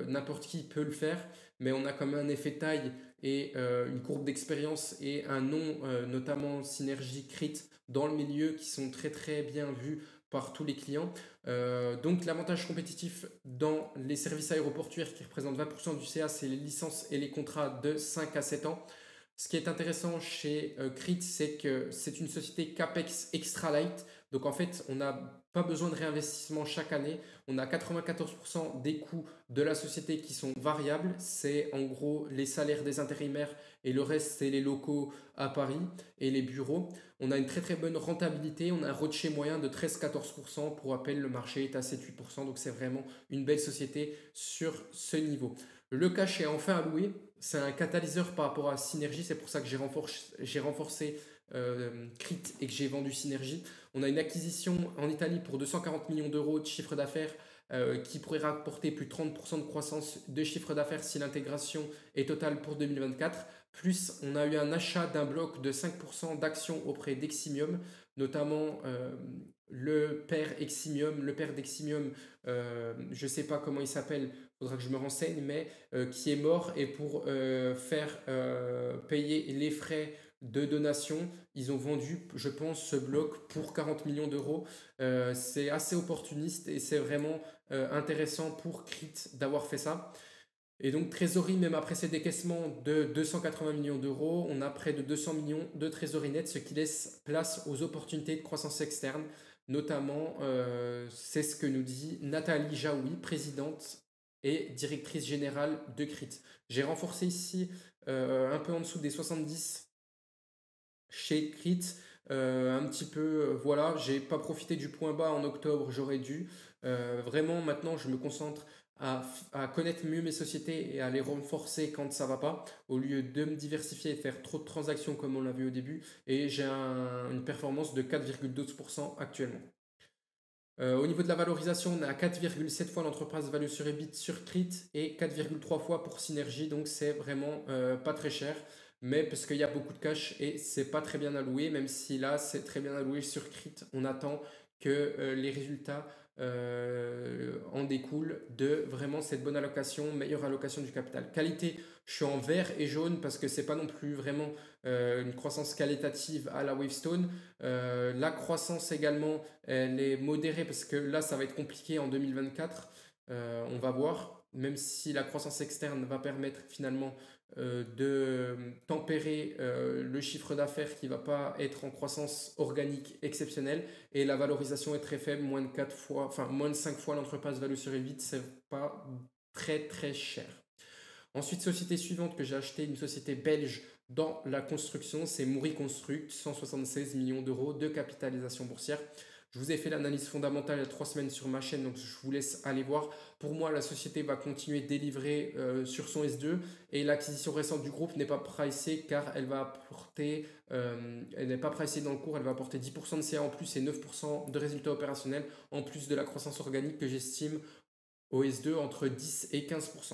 n'importe qui peut le faire, mais on a quand même un effet taille et une courbe d'expérience et un nom, notamment Synergie, Crit, dans le milieu qui sont très très bien vus par tous les clients. Donc l'avantage compétitif dans les services aéroportuaires qui représentent 20% du CA, c'est les licences et les contrats de 5 à 7 ans. Ce qui est intéressant chez Crit, c'est que c'est une société CAPEX extra light. Donc en fait, on n'a pas besoin de réinvestissement chaque année. On a 94% des coûts de la société qui sont variables. C'est en gros les salaires des intérimaires et le reste, c'est les locaux à Paris et les bureaux. On a une très très bonne rentabilité. On a un ROCE moyen de 13-14%. Pour rappel, le marché est à 7-8%. Donc c'est vraiment une belle société sur ce niveau. Le cash est enfin alloué. C'est un catalyseur par rapport à Synergie. C'est pour ça que j'ai renforcé Crit et que j'ai vendu Synergie. On a une acquisition en Italie pour 240 millions d'euros de chiffre d'affaires qui pourrait rapporter plus de 30% de croissance de chiffre d'affaires si l'intégration est totale pour 2024. Plus, on a eu un achat d'un bloc de 5% d'actions auprès d'Eximium, notamment le père d'Eximium, je ne sais pas comment il s'appelle, il faudra que je me renseigne, mais qui est mort et pour faire payer les frais de donation, ils ont vendu, je pense, ce bloc pour 40 millions d'euros. C'est assez opportuniste et c'est vraiment intéressant pour Crit d'avoir fait ça. Et donc trésorerie, même après ces décaissements de 280 millions d'euros, on a près de 200 millions de trésorerie nette, ce qui laisse place aux opportunités de croissance externe. Notamment, c'est ce que nous dit Nathalie Jaoui, présidente et directrice générale de Crit. J'ai renforcé ici un peu en dessous des 70 chez Crit, un petit peu, voilà, j'ai pas profité du point bas en octobre, j'aurais dû. Vraiment, maintenant, je me concentre à connaître mieux mes sociétés et à les renforcer quand ça va pas, au lieu de me diversifier et de faire trop de transactions comme on l'a vu au début. Et j'ai une performance de 4,12% actuellement. Au niveau de la valorisation, on est à 4,7 fois l'entreprise value sur EBIT sur Crit et 4,3 fois pour Synergie, donc c'est vraiment pas très cher. Mais parce qu'il y a beaucoup de cash et c'est pas très bien alloué, même si là c'est très bien alloué sur Crit, on attend que les résultats en découlent de vraiment cette bonne allocation, meilleure allocation du capital. Qualité, je suis en vert et jaune parce que c'est pas non plus vraiment une croissance qualitative à la Wavestone. La croissance également, elle est modérée parce que là ça va être compliqué en 2024. On va voir, même si la croissance externe va permettre finalement de tempérer le chiffre d'affaires qui ne va pas être en croissance organique exceptionnelle et la valorisation est très faible, moins de 5 fois l'entreprise value sur EBIT, c'est pas très très cher. Ensuite, société suivante que j'ai acheté, une société belge dans la construction, c'est Moury Construct, 176 millions d'euros de capitalisation boursière. Je vous ai fait l'analyse fondamentale il y a 3 semaines sur ma chaîne, donc je vous laisse aller voir. Pour moi, la société va continuer de délivrer sur son S2 et l'acquisition récente du groupe n'est pas pricée car elle va apporter, elle n'est pas pricée dans le cours, elle va apporter 10% de CA en plus et 9% de résultats opérationnels en plus de la croissance organique que j'estime au S2 entre 10 et 15%.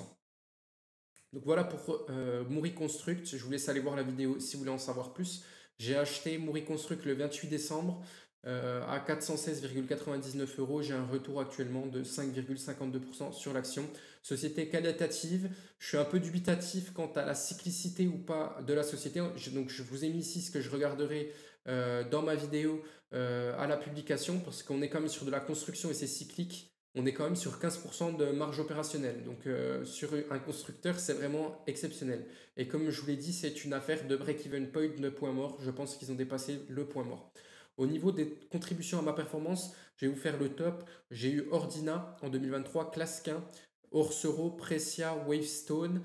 Donc voilà pour Moury Construct, je vous laisse aller voir la vidéo si vous voulez en savoir plus. J'ai acheté Moury Construct le 28 décembre. À 416,99 euros, j'ai un retour actuellement de 5,52% sur l'action. Société qualitative, je suis un peu dubitatif quant à la cyclicité ou pas de la société. Donc je vous ai mis ici ce que je regarderai dans ma vidéo à la publication parce qu'on est quand même sur de la construction et c'est cyclique. On est quand même sur 15% de marge opérationnelle. Donc sur un constructeur, c'est vraiment exceptionnel. Et comme je vous l'ai dit, c'est une affaire de break-even point, de point mort. Je pense qu'ils ont dépassé le point mort. Au niveau des contributions à ma performance, je vais vous faire le top. J'ai eu Ordina en 2023, Clasquin, Orsero, Precia, Wavestone,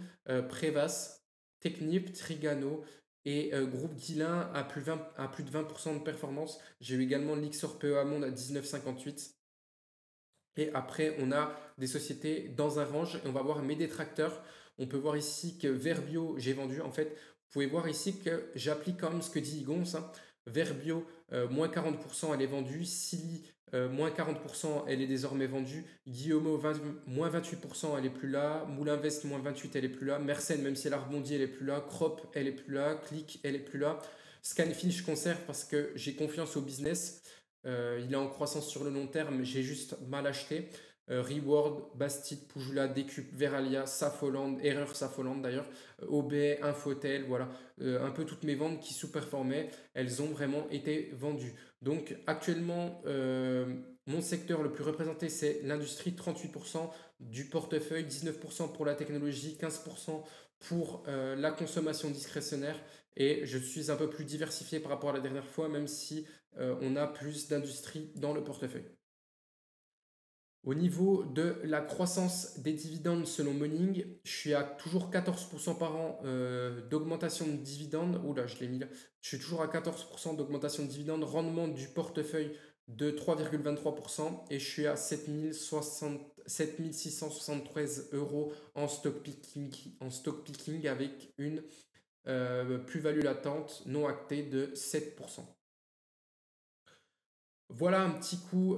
Prevas, Technip, Trigano et Groupe Guillain à plus de 20% de performance. J'ai eu également Lixor PEA Monde à 19,58. Et après, on a des sociétés dans un range et on va voir mes détracteurs. On peut voir ici que Verbio, j'ai vendu. En fait, pouvez voir ici que j'applique quand même ce que dit Igons. Verbio, moins 40%, elle est vendue. Silly, moins 40%, elle est désormais vendue. Guillaume, moins 28%, elle est plus là. Moulinvest, moins 28%, elle est plus là. Mersenne, même si elle a rebondi, elle est plus là. Crop, elle est plus là. Click, elle est plus là. Scanfil, je conserve parce que j'ai confiance au business. Il est en croissance sur le long terme, j'ai juste mal acheté. Reward, Bastide, Pujula, Décup, Veralia, Safoland, Erreur Safoland d'ailleurs, OB, Infotel, voilà, un peu toutes mes ventes qui sous-performaient, elles ont vraiment été vendues. Donc actuellement, mon secteur le plus représenté, c'est l'industrie, 38% du portefeuille, 19% pour la technologie, 15% pour la consommation discrétionnaire, et je suis un peu plus diversifié par rapport à la dernière fois, même si on a plus d'industrie dans le portefeuille. Au niveau de la croissance des dividendes selon Morning, je suis à toujours 14% par an d'augmentation de dividendes. Oula, je l'ai mis là. Je suis toujours à 14% d'augmentation de dividendes. Rendement du portefeuille de 3,23% et je suis à 7673 € en stock picking avec une plus-value latente non actée de 7%. Voilà un petit coup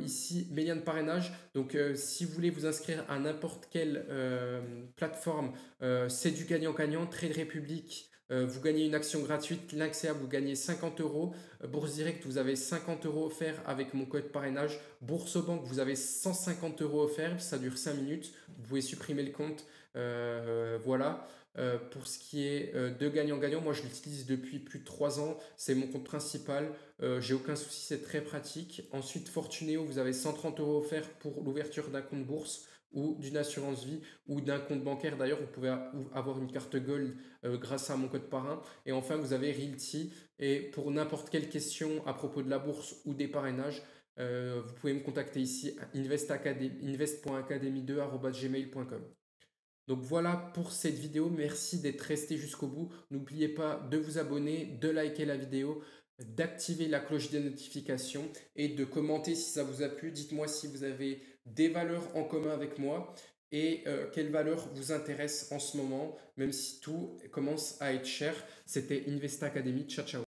ici, mes liens de parrainage. Donc si vous voulez vous inscrire à n'importe quelle plateforme, c'est du gagnant-gagnant. Trade Republic, vous gagnez une action gratuite. Lynxea, vous gagnez 50 €. Bourse Direct, vous avez 50 € offerts avec mon code parrainage. Boursobank, vous avez 150 € offerts. Ça dure 5 minutes. Vous pouvez supprimer le compte. Voilà. Pour ce qui est de gagnant-gagnant, moi je l'utilise depuis plus de 3 ans. C'est mon compte principal. J'ai aucun souci, c'est très pratique. Ensuite, Fortuneo, vous avez 130 € offerts pour l'ouverture d'un compte bourse ou d'une assurance vie ou d'un compte bancaire. D'ailleurs, vous pouvez avoir une carte Gold grâce à mon code parrain. Et enfin, vous avez Realty. Et pour n'importe quelle question à propos de la bourse ou des parrainages, vous pouvez me contacter ici à invest.academy2@gmail.com. Donc voilà pour cette vidéo, merci d'être resté jusqu'au bout. N'oubliez pas de vous abonner, de liker la vidéo, d'activer la cloche des notifications et de commenter si ça vous a plu. Dites-moi si vous avez des valeurs en commun avec moi et quelles valeurs vous intéressent en ce moment, même si tout commence à être cher. C'était Invest Academy, ciao ciao.